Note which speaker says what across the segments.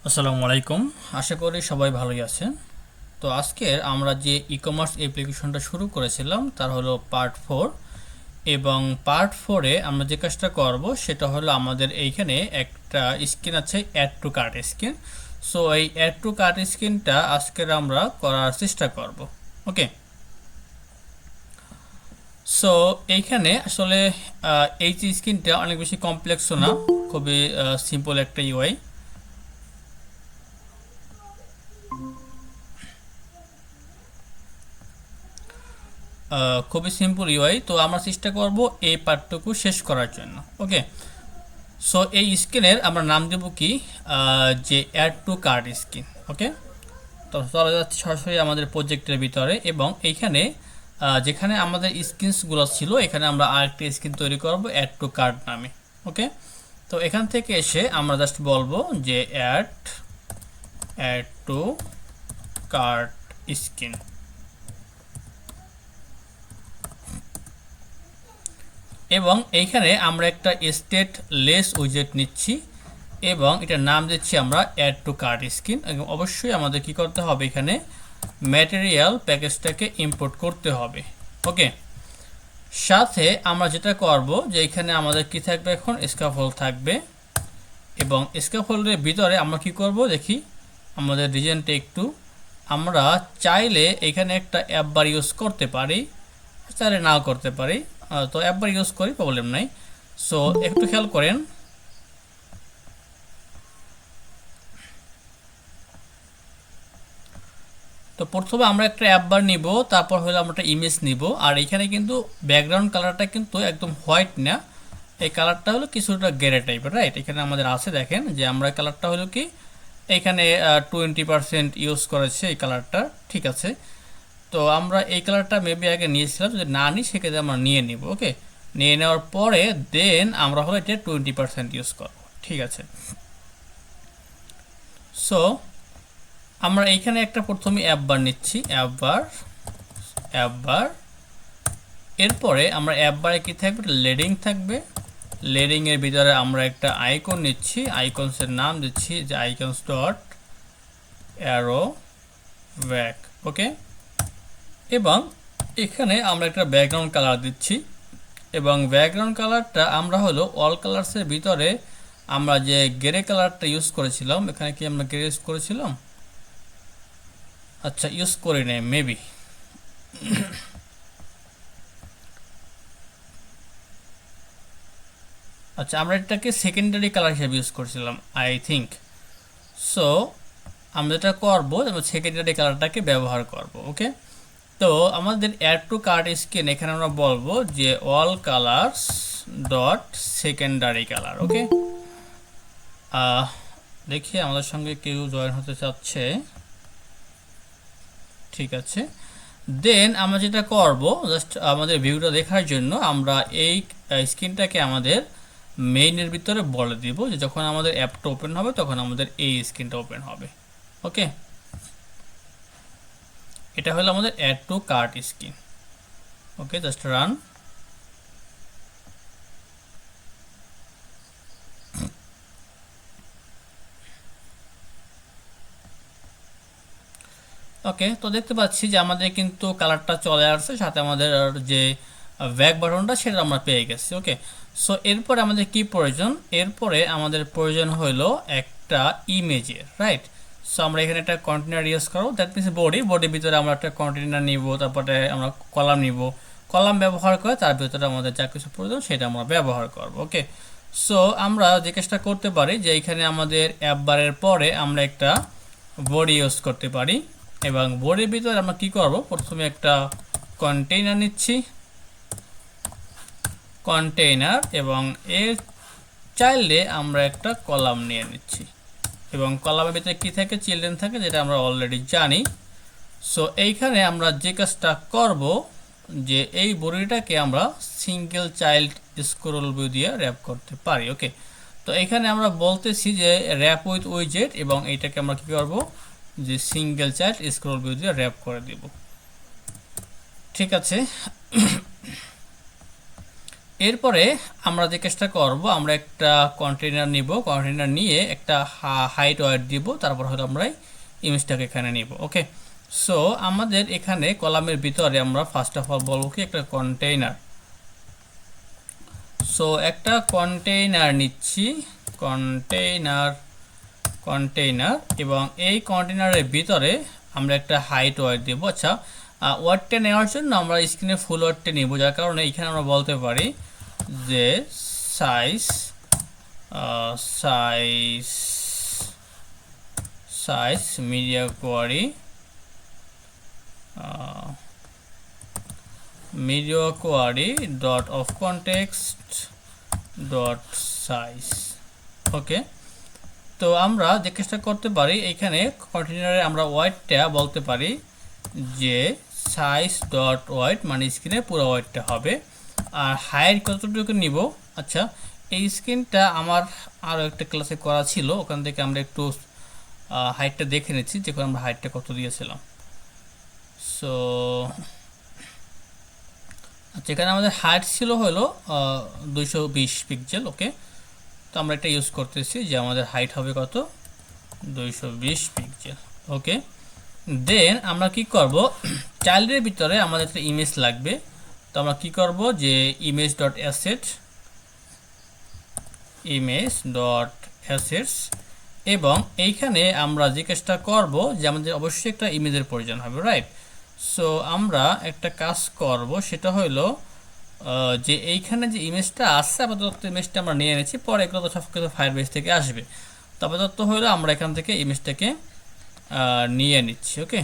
Speaker 1: আসসালামু আলাইকুম। আশা করি সবাই ভালোই আছেন। তো আজকের আমরা যে ই-কমার্স অ্যাপ্লিকেশনটা শুরু করেছিলাম তার হলো পার্ট 4। এবং পার্ট 4-এ আমরা যে কাজটা করব সেটা হলো আমাদের এইখানে একটা স্ক্রিন আছে, add to cart screen. So এই অ্যাড টু কার্ট স্ক্রিনটা আজকের আমরা করার চেষ্টা করব। ওকে, সো এইখানে আসলে এই যে স্ক্রিনটা অনেক বেশি কমপ্লেক্সও না, খুবই সিম্পল একটা ইউআই। খুবই সিম্পল ইউআই। তো আমরা চেষ্টা করব এই পার্টটুকু শেষ করার জন্য। ওকে, সো এই স্ক্রিনের আমরা নাম দেব কি, যে অ্যাড টু কার্ট স্ক্রিন। ওকে, তো চলে যাচ্ছে সরাসরি আমাদের প্রজেক্টের ভিতরে এবং এইখানে যেখানে আমাদের স্ক্রিনসগুলো ছিল এখানে আমরা আরেকটা স্ক্রিন তৈরি করব অ্যাড টু কার্ট নামে। ওকে, তো এখান থেকে এসে আমরা জাস্ট বলবো যে অ্যাড টু কার্ট স্ক্রিন। এবং এইখানে আমরা একটা স্টেট লেস উইজেট নিচ্ছি এবং এটার নাম দিচ্ছি আমরা অ্যাড টু কার্ট স্ক্রিন। এবং অবশ্যই আমাদের কি করতে হবে, এখানে ম্যাটেরিয়াল প্যাকেজটাকে ইম্পোর্ট করতে হবে। ওকে, সাথে আমরা যেটা করব যে এখানে আমাদের কি থাকবে, এখন স্ক্যাফোল্ড থাকবে এবং স্ক্যাফোল্ডের ভিতরে আমরা কি করব দেখি, আমাদের রিজনটা একটু আমরা চাইলে এখানে একটা অ্যাপ বার ইউজ করতে পারি, চাইলে নাও করতে পারি। তো অ্যাপ বার ইউজ করি, প্রবলেম নাই। সো একটু খেয়াল করেন, তো প্রথমে আমরা একটা অ্যাপ বার নিব, তারপর হলো আমরা একটা ইমেজ নিব। আর এখানে কিন্তু ব্যাকগ্রাউন্ড কালারটা কিন্তু একদম হোয়াইট না, এই কালারটা হলো কিছুটা গ্রে টাইপের, রাইট? এখানে আমাদের আছে, দেখেন যে আমরা কালারটা হলো কি এখানে 20% ইউজ করেছে এই কালারটা। ঠিক আছে, তো আমরা এই কালারটা মেবি আগে নিয়েছিলাম, যদি না নিই সেক্ষেত্রে আমরা নিয়ে নিব। ওকে, নিয়ে নেওয়ার পরে দেন আমরা হলো এটা 20% ইউজ করব। ঠিক আছে, সো আমরা এইখানে একটা প্রথমে অ্যাপ বার নিচ্ছি, অ্যাপ বার। এরপরে আমরা অ্যাপ বারে কি থাকবে, লেডিং থাকবে। লেডিং এর ভিতরে আমরা একটা আইকন নিচ্ছি, আইকনসের নাম দিচ্ছি যে আইকনস ডট অ্যারো ব্যাক। ওকে, এবং এখানে আমরা একটা ব্যাকগ্রাউন্ড কালার দিচ্ছি এবং ব্যাকগ্রাউন্ড কালারটা আমরা হলো অল কালার্সের ভিতরে আমরা যে গ্রে কালারটা ইউজ করেছিলাম, এখানে কি আমরা গ্রে ইউজ করেছিলাম? আচ্ছা, ইউজ করি নাই মেবি। আচ্ছা, আমরা এটাকে সেকেন্ডারি কালার হিসেবে ইউজ করছিলাম আই থিঙ্ক। সো আমরা যেটা করবো, আমরা সেকেন্ডারি কালারটাকে ব্যবহার করব। ওকে, তো আমাদের অ্যাড টু কার্ট স্ক্রিন এখানে আমরা বলবো যে all colours dot secondary colour. Okay, দেখি আমাদের সঙ্গে কেউ জয়েন হতে চাচ্ছে। ঠিক আছে, দেন আমরা যেটা করব, জাস্ট আমাদের ভিউটা দেখার জন্য আমরা এই স্ক্রিনটাকে আমাদের মেইনের ভিতরে বলে দিব যে যখন আমাদের অ্যাপটা ওপেন হবে তখন আমাদের এই স্ক্রিনটা ওপেন হবে। ওকে, এটা হলো আমাদের add to cart screen. Okay, just run. Okay, তো দেখতে পাচ্ছি যে আমাদের কিন্তু কালারটা চলে আসছে, সাথে আমাদের যে ব্যাক বাটনটা সেটা আমরা পেয়ে গেছি। ওকে, সো এরপরে আমাদের কি প্রয়োজন, এরপরে আমাদের প্রয়োজন হলো একটা ইমেজের, রাইট? সো আমরা এখানে একটা কন্টেনার ইউজ করবো, দ্যাট মিনস বডির ভিতরে আমরা একটা কন্টেনার নিব, তারপরে আমরা কলাম নিব, কলাম ব্যবহার করে তার ভিতরে আমাদের যা কিছু প্রয়োজন সেটা আমরা ব্যবহার করব। ওকে, সো আমরা যে কাজটা করতে পারি যে এখানে আমাদের অ্যাপ বারের পরে আমরা একটা বডি ইউজ করতে পারি এবং বডির ভিতরে আমরা কি করব, প্রথমে একটা কন্টেইনার নিচ্ছি, কন্টেইনার, এবং এর চাইলে আমরা একটা কলাম নিয়ে নিচ্ছি এবং কলামের ভিতরে কি থাকে, চিলড্রেন থাকে, যেটা আমরা অলরেডি জানি। সো এইখানে আমরা যে কাজটা করব যে এই বডিটাকে আমরা সিঙ্গেল চাইল্ড স্ক্রোল ভিউ দিয়ে র্যাপ করতে পারি। ওকে, তো এখানে আমরা বলতেছি যে র্যাপ উইথ উইজেট এবং এইটাকে আমরা কি করব যে সিঙ্গেল চাইল্ড স্ক্রোল ভিউ দিয়ে র্যাপ করে দেব। ঠিক আছে, এরপরে আমরা যে কাজটা করব, আমরা একটা কন্টেইনার নিব, কন্টেইনার নিয়ে একটা হাইট ওয়াইড দিব, তারপর হলো আমরা ইমেজটাকে এখানে নিব। ওকে, সো আমাদের এখানে কলামের ভিতরে আমরা ফার্স্ট অফ অল বলবো কি একটা কন্টেইনার। সো একটা কন্টেইনার নিচ্ছি, কন্টেইনার কন্টেইনার এবং এই কন্টেইনারের ভিতরে আমরা একটা হাইট ওয়াইড দেব। আচ্ছা, ওয়ার্ডটা নেওয়ার জন্য আমরা স্ক্রিনে ফুল ওয়ার্ডটা নিব, যার কারণে এখানে আমরা বলতে পারি যে size size size media query dot of context dot size. Okay, তো আমরা যে কাজটা করতে পারি, এখানে কন্টেইনারে আমরা ওয়াইডটা বলতে পারি যে সাইজ ডট ওয়াইড, মানে স্ক্রিনে পুরো ওয়াইডটা হবে। আর হাইট কতটুকু নিব, আচ্ছা এই স্ক্রিনটা আমার আরও একটা ক্লাসে করা ছিল, ওখান থেকে আমরা একটু হাইটটা দেখে নিচ্ছি, যখন আমরা হাইটটা কত দিয়েছিলাম। সো আচ্ছা, এখানে আমাদের হাইট ছিল হলো 220 পিক্সেল। ওকে, তো আমরা এটা ইউজ করতেছি যে আমাদের হাইট হবে কত, 220 পিক্সেল। ওকে, দেন আমরা কি করব, চাইল্ডের ভিতরে আমাদের একটা ইমেজ লাগবে। তো আমরা কি করব যে ইমেজ ডট অ্যাসেটস এবং এইখানে আমরা যে কাজটা করব যে আমাদের অবশ্যই একটা ইমেজের প্রয়োজন হবে, রাইট? সো আমরা একটা কাজ করব, সেটা হলো যে এইখানে যে ইমেজটা আসছে আপাতত ইমেজটা আমরা নিয়ে এনেছি, পরে এগুলো তো সব কিছু ফায়ারবেস থেকে আসবে। তো আপাতত হলো আমরা এখান থেকে ইমেজটাকে নিয়ে নিচ্ছি। ওকে,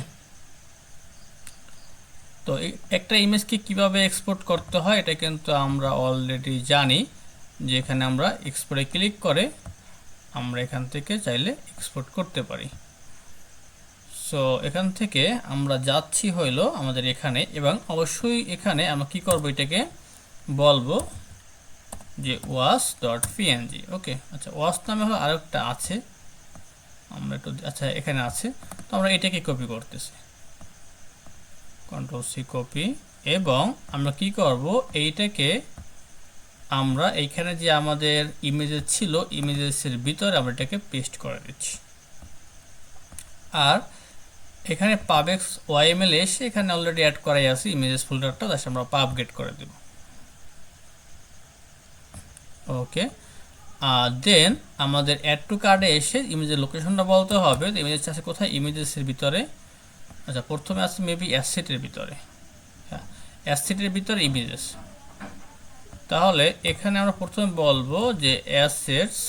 Speaker 1: তো একটা ইমেজকে কিভাবে এক্সপোর্ট করতে হয় এটা কিন্তু আমরা অলরেডি জানি, যে এখানে আমরা এক্সপোর্টে ক্লিক করে আমরা এখান থেকে চাইলে এক্সপোর্ট করতে পারি। সো এখান থেকে আমরা যাচ্ছি হইলো আমাদের এখানে, এবং অবশ্যই এখানে আমরা কি করব, এটাকে বলবো যে ওয়াস ডট পিএনজি। ওকে, আচ্ছা ওয়াস নামে হলো আরেকটা আছে, আমরা একটু, আচ্ছা এখানে আছে, তো আমরা এটাকে কপি করতেছি, কন্ট্রোল সি কপি, এবং আমরা কি করব এইটাকে আমরা এইখানে যে আমাদের ইমেজেস ছিল ইমেজেসের ভিতরে আমরা এটাকে পেস্ট করে দিচ্ছি। আর এখানে পাবএক্স ওয়াইএমএল এসে এখানে অলরেডি অ্যাড করাই আছে ইমেজেস ফোল্ডারটা, তাই আমরা পাবগেট করে দেব। ওকে, দেন আমাদের অ্যাড টু কার্ডে এসে ইমেজের লোকেশনটা বলতে হবে। ইমেজেস আছে কোথায়, ইমেজেসের ভিতরে। আচ্ছা, প্রথমে আছে মেবি অ্যাসেটের ভিতরে, হ্যাঁ অ্যাসেটের ভিতরে ইমেজেস। তাহলে এখানে আমরা প্রথমে বলবো যে অ্যাসেটস,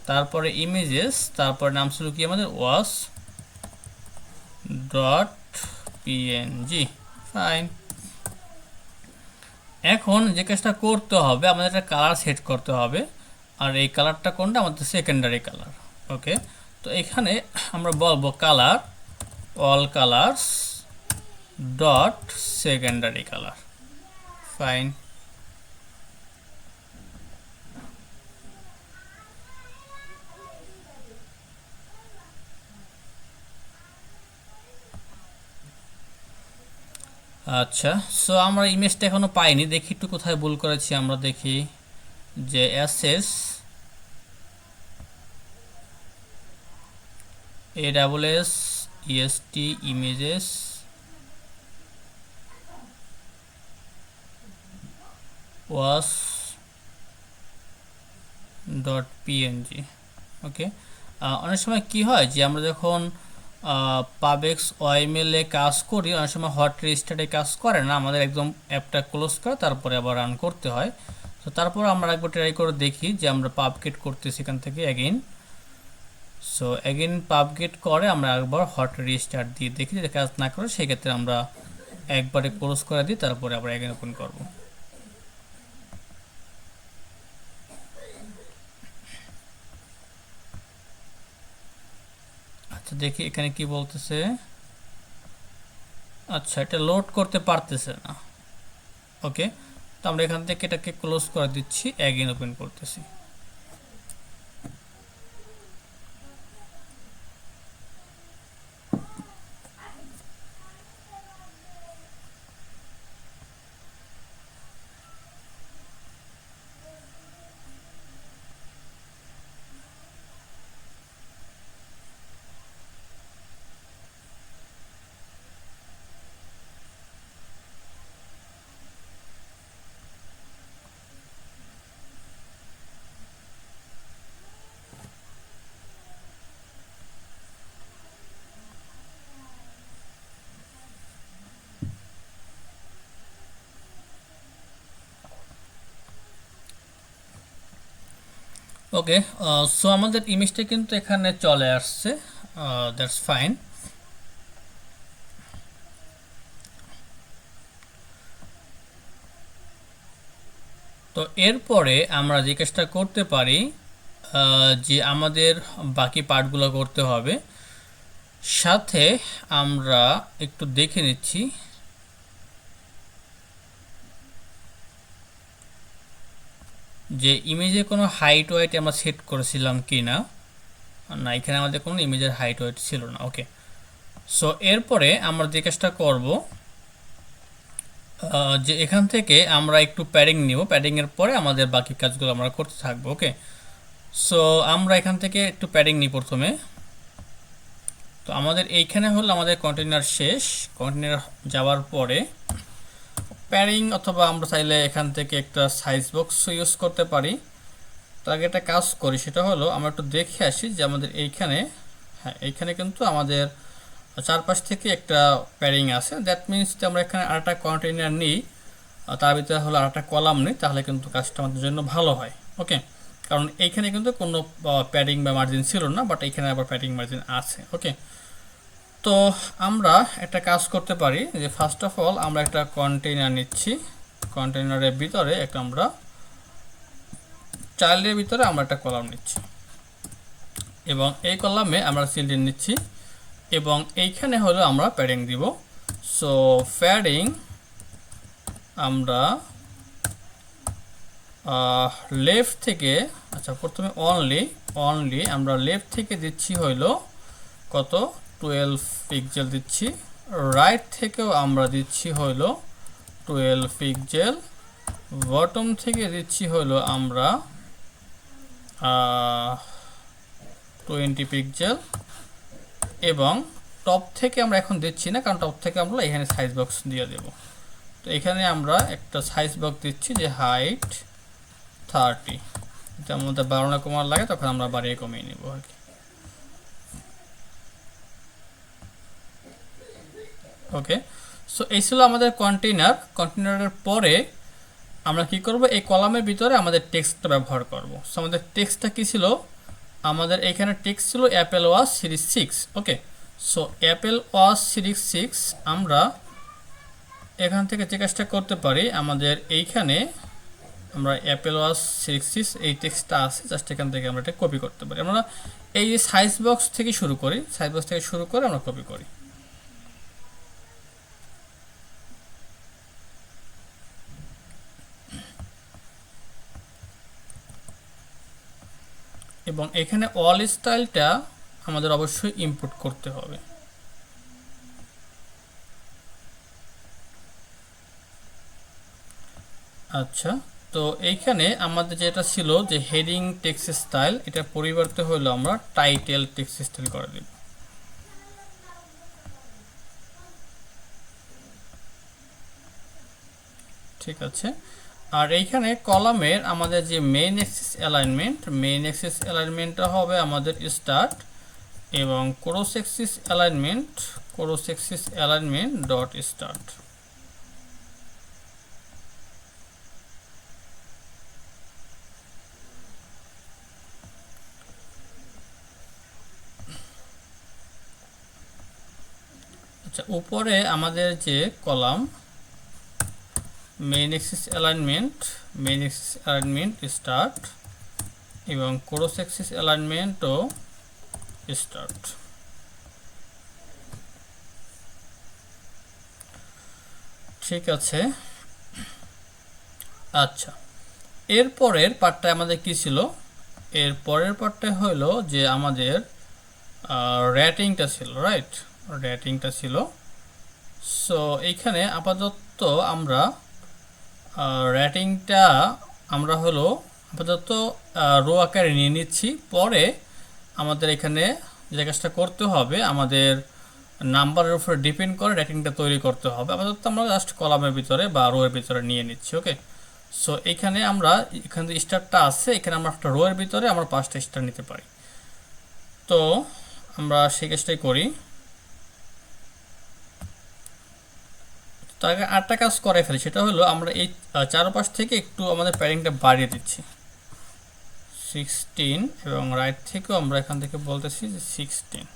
Speaker 1: তারপরে ইমেজেস, তারপরে নাম ছিল কি আমাদের ওয়াস ডট পিএনজি। ফাইন, এখন যে কাজটা করতে হবে আমাদের একটা কালার সেট করতে হবে, আর এই কালারটা কোনটা, আমাদের সেকেন্ডারি কালার। ওকে, তো এখানে আমরা বলবো colour all colours dot secondary colour. Fine, আচ্ছা সো আমরা ইমেজটা এখনো পাইনি, দেখি একটু কোথায় ভুল করেছি। আমরা দেখি যে অ্যাসেস AWS EST ইমেজেস ওয়াস ডট পিএনজি। ওকে, অনেক সময় কি হয় যে আমরা যখন পাবএক্স ওয়াইএমএলে কাজ করি, অনেক সময় হট রেজিস্টারে কাজ করে না, আমাদের একদম অ্যাপটা ক্লোজ করে তারপরে আবার রান করতে হয়। তো তারপর আমরা একবার ট্রাই করে দেখি যে আমরা পাবগেট করতেছি এখান থেকে অ্যাগেইন। সো অ্যাগেইন পাবগেট করে আমরা একবার হট রিস্টার্ট দিয়ে দেখি, যদি কাজ না করে সেক্ষেত্রে আমরা একবারে ক্লোজ করে দিই, তারপরে আবার অ্যাগেইন ওপেন করব। আচ্ছা দেখি এখানে কি বলতেছে। আচ্ছা, এটা লোড করতে পারতেছে না। ওকে, তো আমরা এখান থেকে এটাকে ক্লোজ করে দিচ্ছি, অ্যাগেইন ওপেন করতেছি। ওকে, সো আমাদের ইমেজটা কিন্তু এখানে চলে আসছে, দ্যাটস ফাইন। তো এরপরে আমরা যে কাজটা করতে পারি, যে আমাদের বাকি পার্টগুলো করতে হবে, সাথে আমরা একটু দেখে নিচ্ছি যে ইমেজে কোনো হাইট ওয়েট আমরা সেট করেছিলাম কি না। না, এখানে আমাদের কোনো ইমেজের হাইট ওয়েট ছিল না। ওকে, সো এরপরে আমরা যে কাজটা করব, যে এখান থেকে আমরা একটু প্যাডিং নিব, প্যাডিংয়ের পরে আমাদের বাকি কাজগুলো আমরা করতে থাকবো। ওকে, সো আমরা এখান থেকে একটু প্যাডিং নিই প্রথমে। তো আমাদের এইখানে হলো আমাদের কন্টেনার শেষ। কন্টেনার যাওয়ার পরে প্যাডিং, অথবা আমরা চাইলে এখান থেকে একটা সাইজ বক্স ইউজ করতে পারি। তো আগে একটা কাজ করি, সেটা হলো আমরা একটু দেখে আসি যে আমাদের এইখানে, হ্যাঁ এইখানে কিন্তু আমাদের চারপাশ থেকে একটা প্যাডিং আছে। দ্যাট মিনস যে আমরা এখানে আরেকটা কন্টেনার নিই, তার ভিতরে হলো আরেকটা কলাম নিই, তাহলে কিন্তু কাজটা আমাদের জন্য ভালো হয়। ওকে, কারণ এইখানে কিন্তু কোনো প্যাডিং বা মার্জিন ছিল না, বাট এইখানে আবার প্যাডিং মার্জিন আছে। ওকে, তো আমরা একটা কাজ করতে পারি যে ফার্স্ট অফ অল আমরা একটা কন্টেনার নিচ্ছি, কন্টেনারের ভিতরে একটা আমরা চাইল্ডের ভিতরে আমরা একটা কলাম নিচ্ছি, এবং এই কলামে আমরা চিলড্রেন নিচ্ছি, এবং এইখানে হলো আমরা প্যাডিং দিব। সো প্যাডিং আমরা লেফট থেকে, আচ্ছা প্রথমে অনলি আমরা লেফট থেকে দিচ্ছি হইলো কত 12 পিক্সেল দিচ্ছি, রাইট থেকেও আমরা দিচ্ছি হইলো 12 পিক্সেল, বটম থেকে দিচ্ছি হইলো আমরা 20 পিক্সেল, এবং টপ থেকে আমরা এখন দিচ্ছি না, কারণ টপ থেকে আমরা এখানে সাইজ বক্স দিয়ে দেব। তো এখানে আমরা একটা সাইজ বক্স দিচ্ছি যে হাইট 30, যেটা আমাদের বাড়ানো কমার লাগে তখন আমরা বাড়িয়ে কমিয়ে নেব আর কি। ওকে, সো এই ছিল আমাদের কন্টেনার। কন্টেনারের পরে আমরা কি করব, এই কলামের ভিতরে আমাদের টেক্সটটা ব্যবহার করব। সো আমাদের টেক্সটটা কি ছিল, আমাদের এখানে টেক্সট ছিল অ্যাপেল ওয়াচ সিরিজ 6। ওকে, সো অ্যাপেল ওয়াচ সিরিজ 6 আমরা এখান থেকে যে কাজটা করতে পারি, আমাদের এইখানে আমরা অ্যাপেল ওয়াচ সিরিজ 6 এই টেক্সটটা আছে, জাস্ট এখান থেকে আমরা এটা কপি করতে পারি। আমরা এই যে সাইজ বক্স থেকে শুরু করি, সাইজ বক্স থেকে শুরু করে আমরা কপি করি। এবং এখানে অল স্টাইলটা আমাদের অবশ্যই ইনপুট করতে হবে। আচ্ছা, তো এইখানে আমাদের যেটা ছিল যে হেডিং টেক্সট স্টাইল, এটা পরিবর্তে হলো আমরা টাইটেল টেক্সট স্টাইল করে দেব। ঠিক আছে, আর এইখানে কলামের আমাদের যে মেইন অ্যাক্সিস অ্যালাইনমেন্টটা হবে আমাদের স্টার্ট, এবং cross Axis alignment dot start. আচ্ছা, উপরে আমাদের যে column main Axis alignment start, এবং ক্রস অ্যাক্সিস অ্যালাইনমেন্টও স্টার্ট। ঠিক আছে, আচ্ছা এরপরের পার্টটা আমাদের কি ছিল, এর পরের পার্টটা হলো যে আমাদের রেটিংটা ছিল, রাইট, রেটিংটা ছিল। সো এইখানে আপাতত আমরা রেটিংটা আমরা হলো আপাতত রো আকারে নিয়ে নিচ্ছি। পরে আমাদের এখানে যে কাজটা করতে হবে, আমাদের নাম্বারের উপরে ডিপেন্ড করে রেটিংটা তৈরি করতে হবে। আপাতত আমরা জাস্ট কলামের ভিতরে বা রো এর ভিতরে নিয়ে নিচ্ছি। ওকে, সো এখানে আমরা এখানে যে স্টারটা আছে, এখানে আমরা একটা রো এর ভিতরে আমরা 5টা স্টার নিতে পারি। তো আমরা সেই কাজটাই করি। তার আগে আরেকটা কাজ করে ফেলি, সেটা হলো আমরা এই চারপাশ থেকে একটু আমাদের প্যাডিংটা বাড়িয়ে দিচ্ছি। 16 এবং রাইট থেকেও আমরা এখান থেকে বলতেছি যে 16।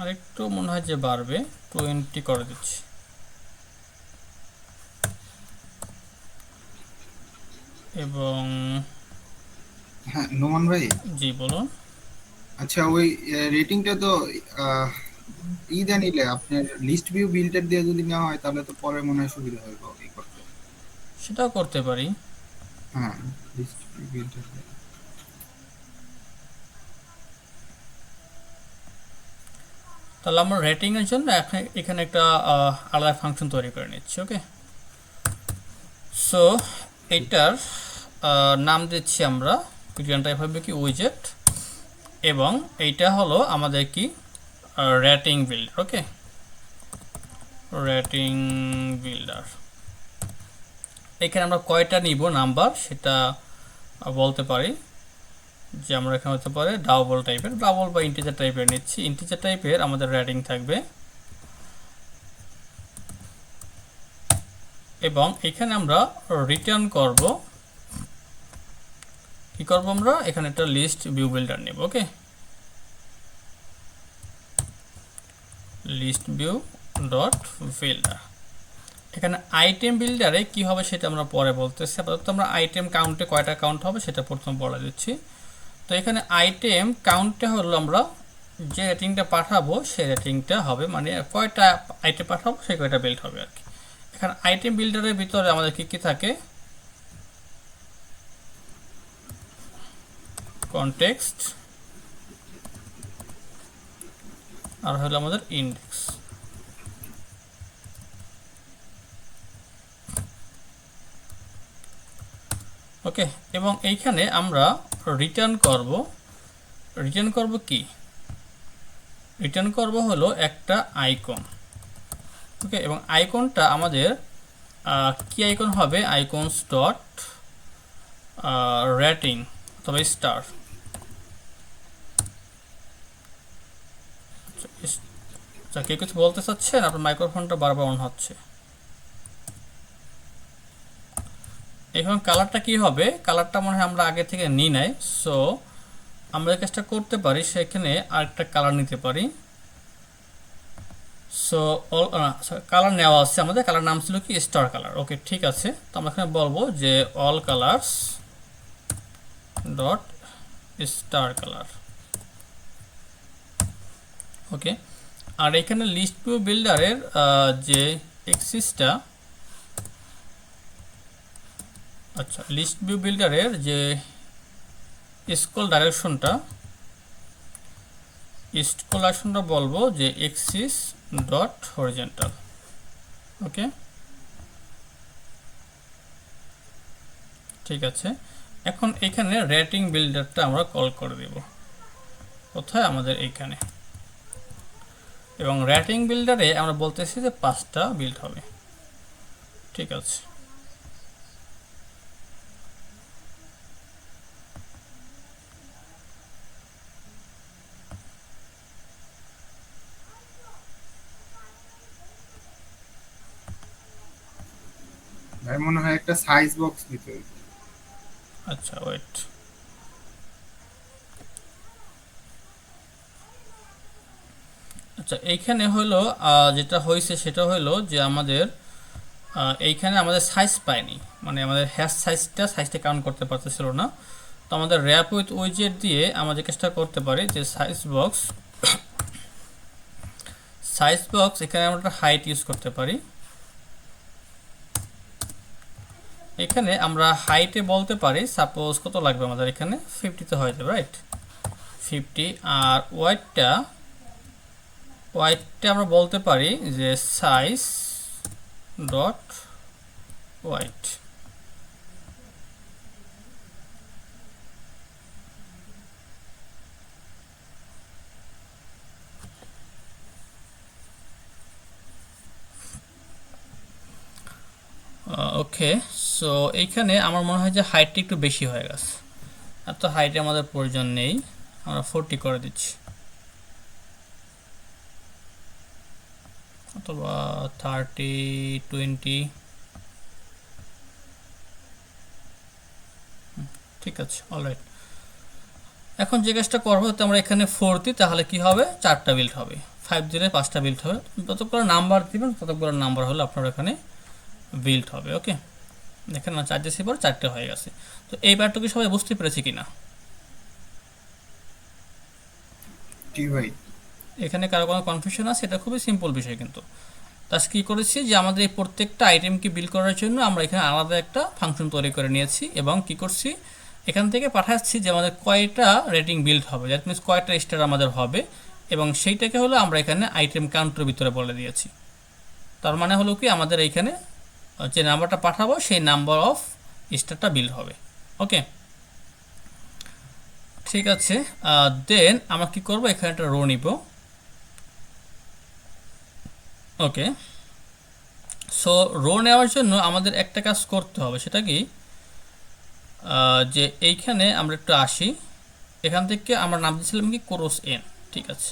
Speaker 1: আরেকটু মনে হয় যে বাড়বে, 20 করে দিচ্ছি। এবং
Speaker 2: হ্যাঁ নোমান ভাই,
Speaker 1: জি বলুন।
Speaker 2: আচ্ছা ওই রেটিংটা তো আহ, ই নিলে আপনার লিস্ট ভিউ বিল্ডার দিয়ে যদি নেওয়া হয় তাহলে তো পরে মনে হয় সুবিধা হবে এই করতে।
Speaker 1: সেটাও করতে পারি।
Speaker 2: হ্যাঁ, লিস্ট ভিউ বিল্ডার।
Speaker 1: তাহলে আমরা রেটিং এর জন্য এখানে একটা আলাদা ফাংশন তৈরি করে নিচ্ছি। ওকে, সো এটার নাম দিচ্ছি আমরা, রিটার্ন টাইপ হবে কি উইজেট, এবং এইটা হলো আমাদের কি রেটিং বিল্ডার। ওকে, রেটিং বিল্ডার। এখানে আমরা কয়টা নিব নাম্বার সেটা বলতে পারি, যে আমরা এখানে হতে পারে ডাবল টাইপের, ডাবল বা ইন্টিজার টাইপের নিচ্ছি। ইন্টিজার টাইপের আমাদের রেটিং থাকবে, এবং এখানে আমরা রিটার্ন করব, কি করব আমরা এখানে একটা লিস্ট ভিউ বিল্ডার নেব। ওকে, লিস্ট ভিউ ডট বিল্ডার। এখানে আইটেম বিল্ডারে কি হবে সেটা আমরা পরে বলতেছি, আপাতত আমরা আইটেম কাউন্টে কয়টা কাউন্ট হবে সেটা প্রথম বলে দিচ্ছি। তো এখানে আইটেম কাউন্টে হলো আমরা যে রেটিংটা পাঠাবো সেই রেটিংটা হবে, মানে কয়টা আইটেম পাঠাবো সেই কয়টা বিল্ড হবে আর কি। এখানে আইটেম বিল্ডারের ভিতরে আমাদের কি কি থাকে, কনটেক্সট আর হলো আমাদের ইন্ডেক্স। ওকে, এবং এইখানে আমরা রিটার্ন করব, রিটার্ন করব কি, রিটার্ন করব হলো একটা আইকন। ওকে, এবং আইকনটা আমাদের কি আইকন হবে, আইকনস ডট রেটিং অথবা স্টার। আচ্ছা, কেউ কিছু বলতে চাচ্ছেন? আপনার মাইক্রোফোনটা বারবার অন হচ্ছে। এখন কালারটা কি হবে, কালারটা মনে হয় আমরা আগে থেকে নিই নাই, সো আমরা এই কাজটা করতে পারি, সেখানে আরেকটা কালার নিতে পারি। সো কালার নেওয়া আছে আমাদের, কালার নাম ছিল কি স্টার কালার। ওকে, ঠিক আছে, তো আমরা এখানে বলবো যে all colours dot star colour. Okay, আর এখানে লিস্ট ভিউ বিল্ডারের যে এক্সিসটা, আচ্ছা লিস্ট ভিউ বিল্ডারের যে স্ক্রল ডাইরেকশনটা, স্ক্রল ডাইরেকশনটা বলবো যে এক্সিস ডট হরিজন্টাল। ওকে, ঠিক আছে। এখন এখানে রেটিং বিল্ডারটা আমরা কল করে দেব, কোথায় আমাদের এইখানে, এবং রেটিং বিল্ডারে আমরা বলতেছি যে 5টা বিল্ড হবে। ঠিক আছে,
Speaker 2: ভাই মনে হয় একটা সাইজ বক্স দিতে হবে।
Speaker 1: আচ্ছা ওয়েট, আচ্ছা এইখানে হলো যেটা হয়েছে সেটা হলো যে আমাদের এইখানে আমাদের সাইজ পাইনি, মানে আমাদের হ্যাশ সাইজটা কাউন্ট করতে পারতেছিল না। তো আমাদের র্যাপ উইথ উইজেট দিয়ে আমাদের চেষ্টা করতে পারি যে সাইজ বক্স এখানে আমরা একটা হাইট ইউজ করতে পারি। এখানে আমরা হাইটে বলতে পারি সাপোজ কত লাগবে আমাদের, এখানে 50 হয়ে যাবে, রাইট, 50। আর ওয়াইটটা আমরা বলতে পারি যে সাইজ ডট ওয়াইট। ওকে, সো এইখানে আমার মনে হয় যে হাইটটা একটু বেশি হয়ে গেছে, এত হাইটে আমাদের প্রয়োজন নেই, আমরা 40 করে দিচ্ছি, অথবা 30, 20। ঠিক আছে, অলরাইট। এখন যে কাজটা করবো, তো আমরা এখানে 4 দিই, তাহলে কি হবে, 4টা বিল্ড হবে। 5 দিলে 5টা বিল্ড হবে। যতগুলো নাম্বার দিবেন ততগুলো নাম্বার হলে আপনার এখানে বিল্ড হবে। ওকে, দেখেন না, 4 দিয়েছি পর 4টে হয়ে গেছে। তো এই ব্যাপারটুকু সবাই বুঝতে পেরেছি কিনা?
Speaker 2: জি ভাই।
Speaker 1: এখানে কারো কোনো কনফিউশন আছে? এটা খুবই সিম্পল বিষয় কিন্তু। তার কী করেছি যে আমাদের এই প্রত্যেকটা আইটেমকে বিল করার জন্য আমরা এখানে আলাদা একটা ফাংশন তৈরি করে নিয়েছি এবং কি করছি, এখান থেকে পাঠাচ্ছি যে আমাদের কয়টা রেটিং বিল্ড হবে, দ্যাট মিনস কয়টা স্টার আমাদের হবে, এবং সেইটাকে হলো আমরা এখানে আইটেম কাউন্টের ভিতরে বলে দিয়েছি। তার মানে হলো কি, আমাদের এইখানে যে নাম্বারটা পাঠাবো সেই নাম্বার অফ স্টারটা বিল্ড হবে। ওকে, ঠিক আছে। দেন আমরা কি করব, এখানে একটা রো নিব। ওকে, সো রো নেওয়ার জন্য আমাদের একটা কাজ করতে হবে, সেটা কি, যে এইখানে আমরা একটু আসি, এখান থেকে আমরা নাম দিয়েছিলাম কি কোরস এন। ঠিক আছে,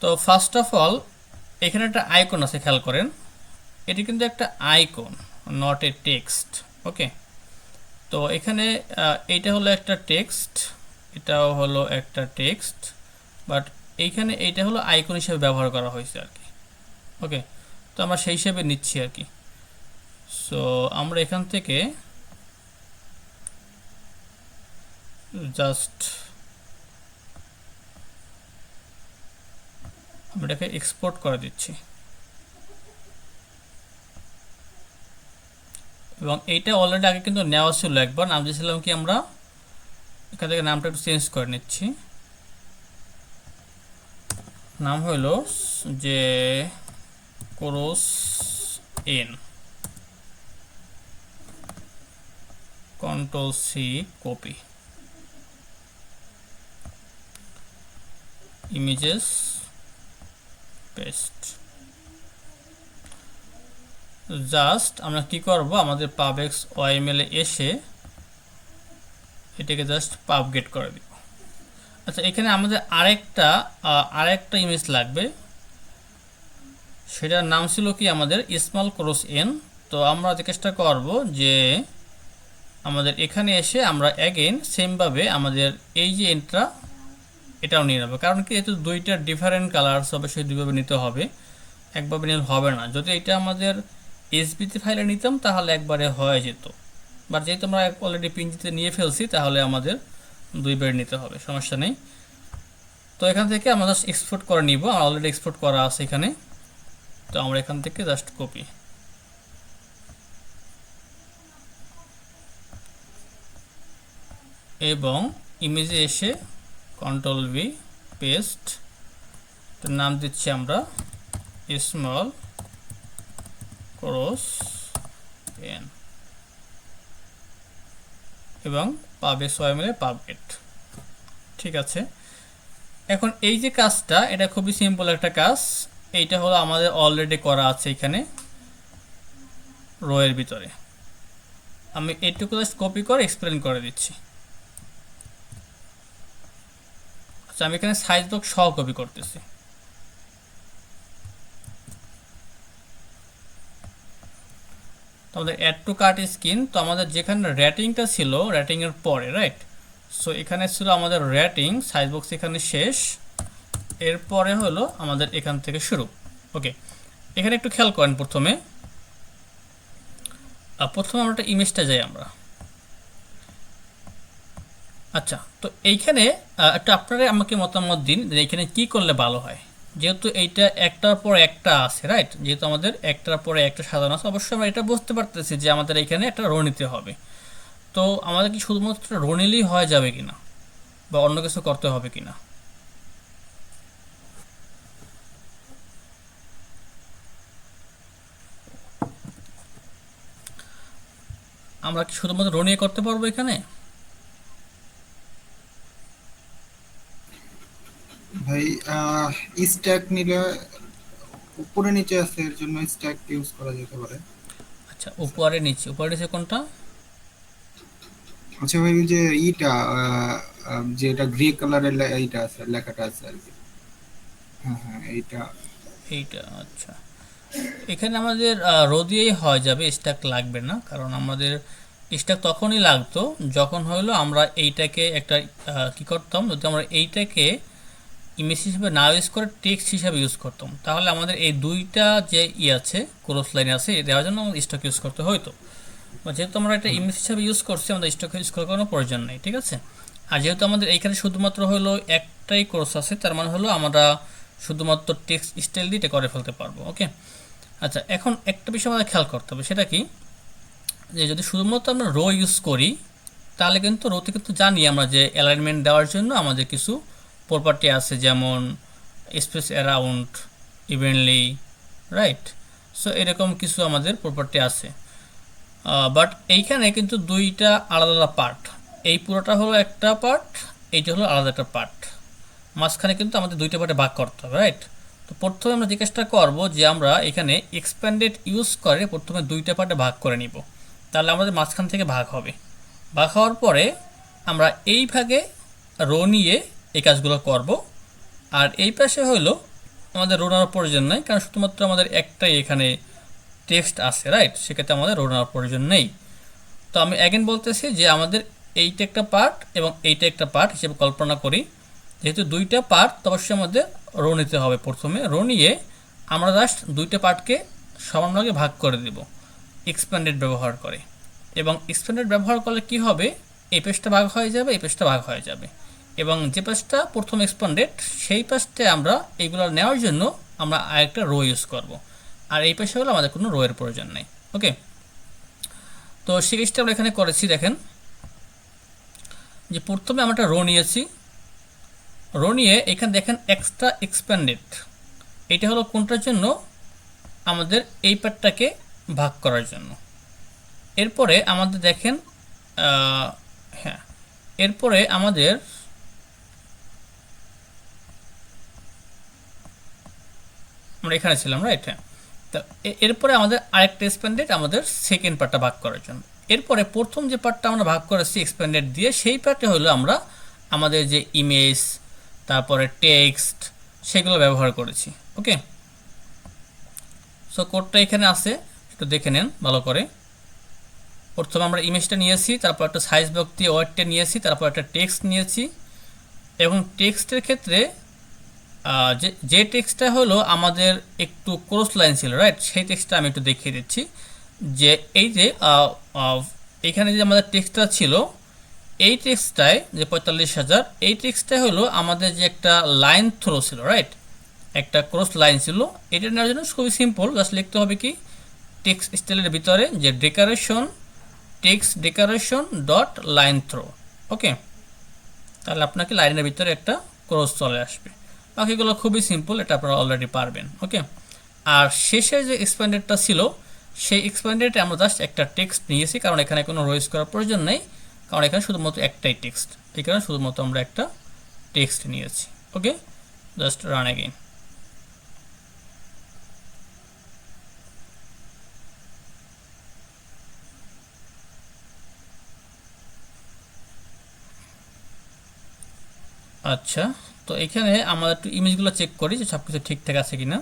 Speaker 1: তো ফার্স্ট অফ অল এখানে একটা আইকন আছে, খেয়াল করেন, এটি কিন্তু একটা আইকন, নট এ টেক্সট। ওকে, তো এখানে এইটা হলো একটা টেক্সট, এটাও হলো একটা টেক্সট, বাট এইখানে এইটা হলো আইকন হিসেবে ব্যবহার করা হয়েছে আর কি। ওকে, তো আমরা সেই হিসেবে নিচ্ছি আর কি। সো আমরা এখান থেকে জাস্ট আমরা এটাকে এক্সপোর্ট করে দিচ্ছি, এবং এইটা অলরেডি আগে কিন্তু নেওয়া ছিল একবার, নাম দিয়েছিলাম কি, আমরা এখান থেকে নামটা একটু চেঞ্জ করে নিচ্ছি। নাম হইল যে course n, control C copy, images paste. Just আমরা কি করব, আমাদের পাবএক্স ওএমএল এ এসে এটাকে জাস্ট পাবগেট করে দিব। আচ্ছা, এখানে আমাদের আরেকটা ইমেজ লাগবে, সেটার নাম ছিল কি আমাদের স্মল ক্রস এন। তো আমরা চেষ্টা করব যে আমাদের এখানে এসে আমরা অ্যাগেন সেমভাবে আমাদের এই যে এনটা এটাও নিয়ে নেবো, কারণ কি যেহেতু দুইটা ডিফারেন্ট কালার্স হবে, সেই দুইভাবে নিতে হবে, একভাবে নিলে হবে না। যদি এটা আমাদের এসবিতে ফাইলে নিতাম তাহলে একবারে হয়ে যেত, বাট যেহেতু আমরা অলরেডি পিএনজিতে নিয়ে ফেলছি তাহলে আমাদের দুইবার নিতে হবে, সমস্যা নেই। তো এখান থেকে আমরা জাস্ট এক্সপোর্ট করে নিব, আমার অলরেডি এক্সপোর্ট করা আছে এখানে। তো আমরা এখান থেকে জাস্ট কপি, এবং ইমেজে এসে কন্ট্রোল ভি পেস্ট, তো নাম দিচ্ছি আমরা স্মল ক্রস এন, এবং পাবে ছয় মিলে পাবগেট। ঠিক আছে, এখন এই যে কাজটা, এটা খুবই সিম্পল একটা কাজ, এইটা হলো আমাদের অলরেডি করা আছে এখানে রো এর ভিতরে। আমি এইটুকু জাস্ট কপি করে এক্সপ্লেন করে দিচ্ছি। আচ্ছা, আমি এখানে সাইজ বক্স সহ কপি করতেছি। তো আমাদের অ্যাড টু কার্ট স্কিন, তো আমাদের যেখানে রেটিংটা ছিল রেটিংয়ের পরে, রাইট, সো এখানে ছিল আমাদের রেটিং, সাইজ বক্স এখানে শেষ, এরপরে হলো আমাদের এখান থেকে শুরু। ওকে, এখানে একটু খেয়াল করেন, প্রথমে আমরা একটা ইমেজটা যাই আমরা। আচ্ছা, তো এইখানে একটা আপনারা আমাকে মতামত দিন যে এখানে কি করলে ভালো হয়, যেহেতু এইটা একটার পর একটা আছে, রাইট, যেহেতু আমাদের একটার পরে একটা সাজানো আছে, অবশ্যই আমরা এটা বুঝতে পারতেছি যে আমাদের এখানে একটা রো নিতে হবে। তো আমাদের কি শুধুমাত্র রো নিলেই হয়ে যাবে কিনা, বা অন্য কিছু করতে হবে কিনা? আমরা কি শুধুমাত্র রো নিয়ে করতে পারবো এখানে?
Speaker 2: ভাই স্ট্যাক নিলে উপরে নিচে আছে, এর জন্য স্ট্যাক ইউজ করা যেতে পারে।
Speaker 1: আচ্ছা, উপরে নিচে, উপরে নিচে কোনটা?
Speaker 2: আচ্ছা ভাই, ওই যে ইটা যেটা গ্রে কালারের এইটা আছে, লেখাটা আছে আর কি। হ্যাঁ হ্যাঁ, এইটা।
Speaker 1: এইটা, আচ্ছা। এখানে আমাদের রো দিয়েই হয়ে যাবে, স্ট্যাক লাগবে না, কারণ আমাদের স্ট্যাক তখনই লাগতো যখন হলো আমরা এইটাকে একটা কি করতাম, যদি আমরা এইটাকে ইমেজ হিসেবে না ইউজ করে টেক্সট হিসাবে ইউজ করতাম, তাহলে আমাদের এই দুইটা যে আছে ক্রস লাইন আছে দেওয়ার জন্য আমাদের স্টক ইউজ করতে হতো। যেহেতু আমরা একটা ইমেজ হিসাবে ইউজ করছি, আমাদের স্টক ইউজ করার কোনো প্রয়োজন নেই, ঠিক আছে। আর যেহেতু আমাদের এইখানে শুধুমাত্র হলো একটাই কোর্স আছে, তার মানে হলো আমরা শুধুমাত্র টেক্সট স্টাইল দিয়ে এটা করে ফেলতে পারবো। ওকে, আচ্ছা, এখন একটা বিষয় আমাদের খেয়াল করতে হবে, সেটা কি, যে যদি শুধুমাত্র আমরা রো ইউজ করি তাহলে কিন্তু রোতে কিন্তু জানি আমরা যে অ্যালাইনমেন্ট দেওয়ার জন্য আমাদের কিছু প্রপার্টি আছে, যেমন space around, evenly, right. So এরকম কিছু আমাদের প্রপার্টি আছে। বাট এইখানে কিন্তু দুইটা আলাদা আলাদা পার্ট, এই পুরোটা হলো একটা পার্ট, এইটা হলো আলাদা একটা পার্ট, মাঝখানে কিন্তু আমাদের দুইটা পার্টে ভাগ করতে হবে, রাইট। তো প্রথমে আমরা যে কাজটা করবো যে আমরা এখানে এক্সপ্যান্ডেড ইউজ করে প্রথমে দুইটা পার্টে ভাগ করে নিব, তাহলে আমাদের মাঝখান থেকে ভাগ হবে। ভাগ হওয়ার পরে আমরা এই ভাগে রো নিয়ে এই কাজগুলো করব। আর এই পাশে হলো আমাদের রো নেওয়ার প্রয়োজন নেই, কারণ শুধুমাত্র আমাদের একটাই এখানে টেক্সট আছে, রাইট, সেক্ষেত্রে আমাদের রো নেওয়ার প্রয়োজন নেই। তো আমি অ্যাগেন বলতেছি যে আমাদের এইটা একটা পার্ট এবং এইটা একটা পার্ট হিসেবে কল্পনা করি। যেহেতু দুইটা পার্ট, তো অবশ্যই আমাদের রো নিতে হবে। প্রথমে রো নিয়ে আমরা জাস্ট দুইটা পার্টকে সমান ভাগে ভাগ করে দেব এক্সপ্যান্ডেড ব্যবহার করে। এবং এক্সপ্যান্ডেড ব্যবহার করলে কি হবে, এই পেজটা ভাগ হয়ে যাবে, এই পেজটা ভাগ হয়ে যাবে, এবং যে পেজটা প্রথম এক্সপ্যান্ডেড সেই পেজটা আমরা এইগুলো নেওয়ার জন্য আমরা আরেকটা রো ইউজ করব। আর এই পেজে হলো আমাদের কোনো রো এর প্রয়োজন নেই। ওকে, তো সেই কাজটা আমরা এখানে করেছি। দেখেন যে প্রথমে আমরা একটা রো নিয়েছি, রো নিয়ে এখানে দেখেন এক্সট্রা এক্সপ্যান্ডেড, এটা হলো কোনটার জন্য, আমাদের এই পার্টটাকে ভাগ করার জন্য। এরপরে আমাদের দেখেন হ্যাঁ, এরপরে আমাদের আমরা এখানে ছিলাম, রাইট, হ্যাঁ। তো এরপরে আমাদের আরেকটা এক্সপ্যান্ডেড আমাদের সেকেন্ড পার্টটা ভাগ করার জন্য। এরপরে প্রথম যে পার্টটা আমরা ভাগ করেছি এক্সপ্যান্ডেড দিয়ে, সেই পার্টে হলো আমরা আমাদের যে ইমেজ, তারপরে টেক্সট, সেগুলো ব্যবহার করেছি। ওকে, সো কোডটা এখানে আছে, একটু দেখে নেন ভালো করে। প্রথমে আমরা ইমেজটা নিয়েছি, তারপর একটা সাইজ বক্স দিয়ে ওয়ার্ডটা নিয়েছি, তারপর একটা টেক্সট নিয়েছি। এবং টেক্সটের ক্ষেত্রে যে টেক্সটটা হলো আমাদের একটু ক্রস লাইন ছিল, রাইট, সেই টেক্সটটা আমি একটু দেখিয়ে দিচ্ছি। যে এই যে এখানে যে আমাদের টেক্সটটা ছিল, এই টেক্সটটায় যে 45,000, এই টেক্সটটা হলো আমাদের যে একটা লাইন থ্রো ছিল, রাইট, একটা ক্রস লাইন ছিল। এটা নেওয়ার জন্য খুবই সিম্পল, জাস্ট লিখতে হবে কি, টেক্সট স্টাইলের ভিতরে যে decoration, text decoration dot line through. Okay, তাহলে আপনাকে লাইনের ভিতরে একটা ক্রস চলে আসবে। বাকিগুলো খুবই সিম্পল, এটা আপনারা অলরেডি পারবেন। ওকে, আর শেষের যে এক্সপ্যান্ডেডটা ছিল, সেই এক্সপ্যান্ডেডে আমরা জাস্ট একটা টেক্সট নিয়েছি, কারণ এখানে কোনো রয়েস করার প্রয়োজন নেই, কারণ এখানে শুধুমাত্র একটাই টেক্সট, এই কারণে শুধুমাত্র আমরা একটা টেক্সট নিয়েছি। ওকে, জাস্ট রান অ্যাগেইন। আচ্ছা, তো এখানে আমরা একটু ইমেজগুলো চেক করি যে সব কিছু ঠিকঠাক আছে কিনা।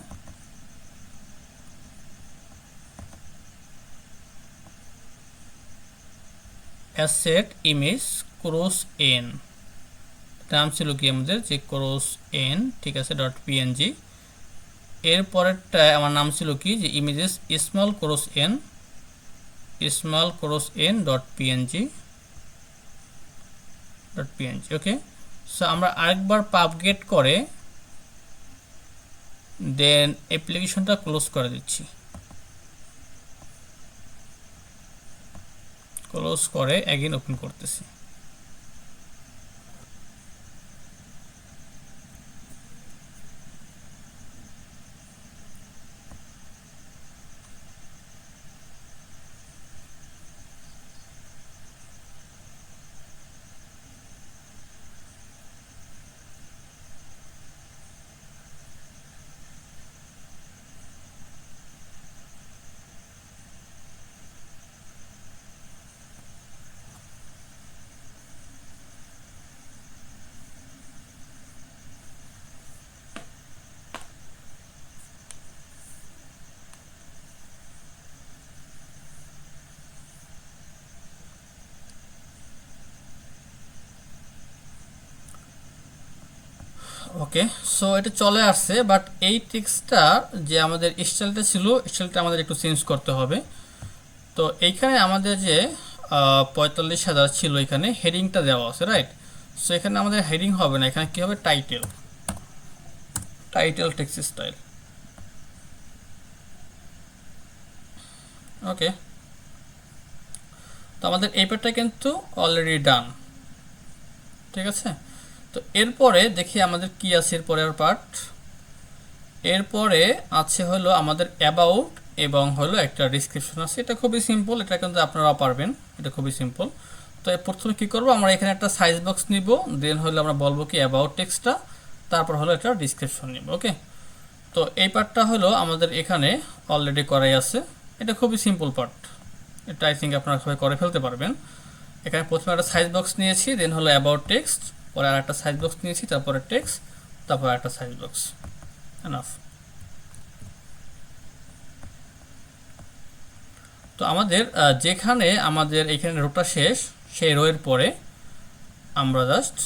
Speaker 1: অ্যাসেট ইমেজ ক্রস এন, নাম ছিল কি আমাদের, যে ক্রস এন, ঠিক আছে, ডট পিএনজি। এরপরেরটা আমার নাম ছিল কি, যে images small cross n dot PNG. Okay, so আমরা আরেকবার পাবগেট করে দেন অ্যাপ্লিকেশনটা ক্লোজ করে দিচ্ছি। ক্লোজ করে অ্যাগেন ওপেন করতেছি। ওকে, সো এটা চলে আসছে, বাট এই টেক্সটটা যে আমাদের স্টাইলটা ছিল, স্টাইলটা আমাদের একটু চেঞ্জ করতে হবে। তো এইখানে আমাদের যে 45,000 ছিল, এখানে হেডিংটা দেওয়া আছে, রাইট? সো এখানে আমাদের হেডিং হবে না, এখানে কি হবে, টাইটেল, টাইটেল টেক্সট স্টাইল। ওকে, তো আমাদের এই পেজটা কিন্তু অলরেডি ডান, ঠিক আছে। তো এরপরে দেখি আমাদের কি আছে এরপরের পার্ট। এরপরে আছে হলো আমাদের অ্যাবাউট এবং হলো একটা ডিসক্রিপশন আছে। এটা খুবই সিম্পল, এটা কিন্তু আপনারাও পারবেন, এটা খুবই সিম্পল। তো প্রথমে কি করব, আমরা এখানে একটা সাইজ বক্স নিব, দেন হলো আমরা বলবো কি অ্যাবাউট টেক্সটটা, তারপর হলো একটা ডিসক্রিপশন নিব। ওকে, তো এই পার্টটা হলো আমাদের এখানে অলরেডি করাই আছে। এটা খুবই সিম্পল পার্ট, এটা আই থিঙ্ক আপনারা সবাই করে ফেলতে পারবেন। এখানে প্রথমে একটা সাইজ বক্স নিয়েছি, দেন হলো অ্যাবাউট টেক্সট, পরে আর একটা সাইজ বক্স নিয়েছি, তারপরে টেক্সট, তারপর একটা সাইজ বক্স। এনাফ। তো আমাদের যেখানে আমাদের এখানে রোটা শেষ, সেই রো এর পরে আমরা জাস্ট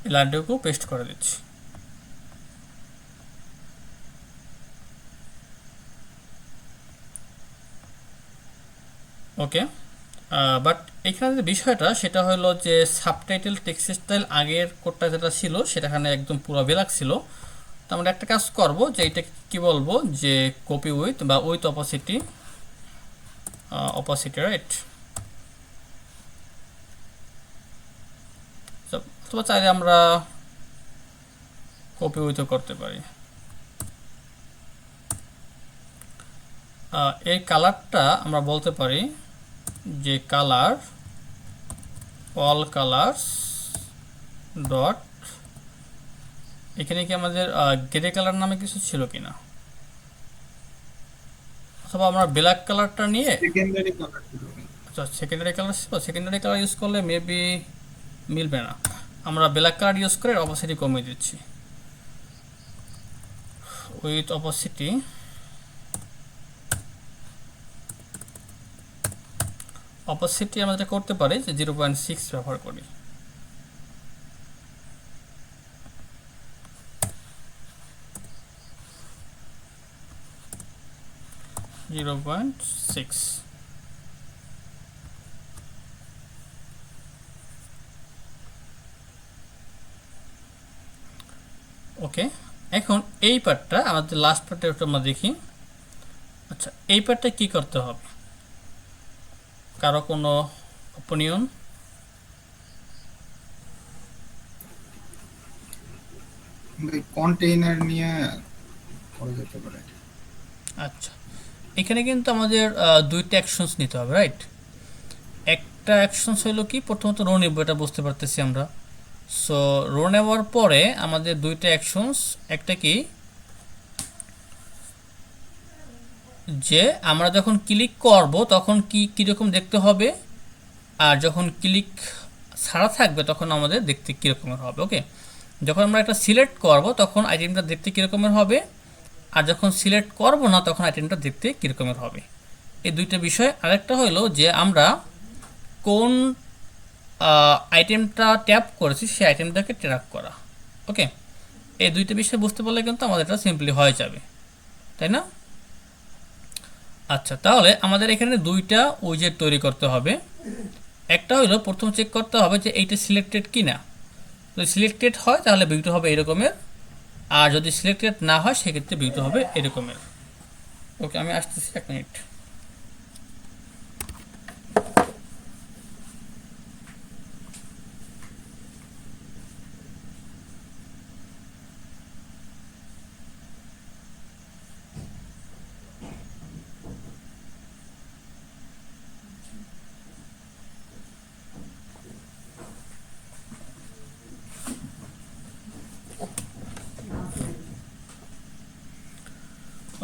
Speaker 1: এই লাইনটুকু পেস্ট করে দিচ্ছি। ওকে, বাট এখানে যে বিষয়টা সেটা হলো যে সাবটাইটেল টেক্সট স্টাইল আগের কোডটা যেটা ছিল সেটাখানে একদম পুরো বেলাক ছিল। তো আমরা একটা কাজ করব যে এটা কি বলবো, যে কপি উইথ বা উইথ অপাসিটি, অপাসিটি, রাইট? অথবা চাইলে আমরা কপি উইথও করতে পারি। এই কালারটা আমরা বলতে পারি যে কালার, অল কালারস ডট, এখানে কি আমাদের গ্রে কালার নামে কিছু ছিল কিনা, অথবা আমরা ব্ল্যাক কালারটা নিয়ে,
Speaker 2: সেকেন্ডারি কালার ছিল।
Speaker 1: আচ্ছা সেকেন্ডারি কালার ছিল, সেকেন্ডারি কালার ইউজ করলে মেবি মিলবে না। আমরা ব্ল্যাক কালার ইউজ করে অপাসিটি কমিয়ে দিচ্ছি, উইথ অপাসিটি অপাসিটি আমরা করতে পারি যে 0.6 ব্যবহার করি। 0.6। ওকে, এখন এই পার্টটা আমাদের লাস্ট পার্টটা একটু আমরা দেখি। আচ্ছা, এই পার্টটা কি করতে হবে, কারো কোনো অপিনিয়ন?
Speaker 2: কন্টেইনার নিয়ে করা যেতে পারে।
Speaker 1: আচ্ছা, এখানে কিন্তু আমাদের দুইটা অ্যাকশনস নিতে হবে, রাইট? একটা অ্যাকশনস হলো কি, প্রথমত রো নেব, এটা বুঝতে পারতেছি আমরা। সো রো নেওয়ার পরে আমাদের দুইটা অ্যাকশনস, একটা কি যে আমরা যখন ক্লিক করব তখন কি কীরকম দেখতে হবে, আর যখন ক্লিক ছাড়া থাকবে তখন আমাদের দেখতে কীরকমের হবে। ওকে, যখন আমরা একটা সিলেক্ট করব তখন আইটেমটা দেখতে কীরকমের হবে, আর যখন সিলেক্ট করব না তখন আইটেমটা দেখতে কীরকমের হবে, এই দুইটা বিষয়। আরেকটা হলো যে আমরা কোন আইটেমটা ট্যাপ করেছি সেই আইটেমটাকে ট্র্যাক করা। ওকে, এই দুইটা বিষয় বুঝতে পারলে কিন্তু আমাদের এটা সিম্পলি হয়ে যাবে, তাই না? আচ্ছা, তাহলে আমাদের এখানে দুইটা উইজেট তৈরি করতে হবে। একটা হলো প্রথম চেক করতে হবে যে এইটা সিলেক্টেড কি না। যদি সিলেক্টেড হয় তাহলে ভিউটা হবে এরকমের, আর যদি সিলেক্টেড না হয় সেক্ষেত্রে ভিউটা হবে এরকমের। ওকে, আমি আসতেছি, 1 মিনিট।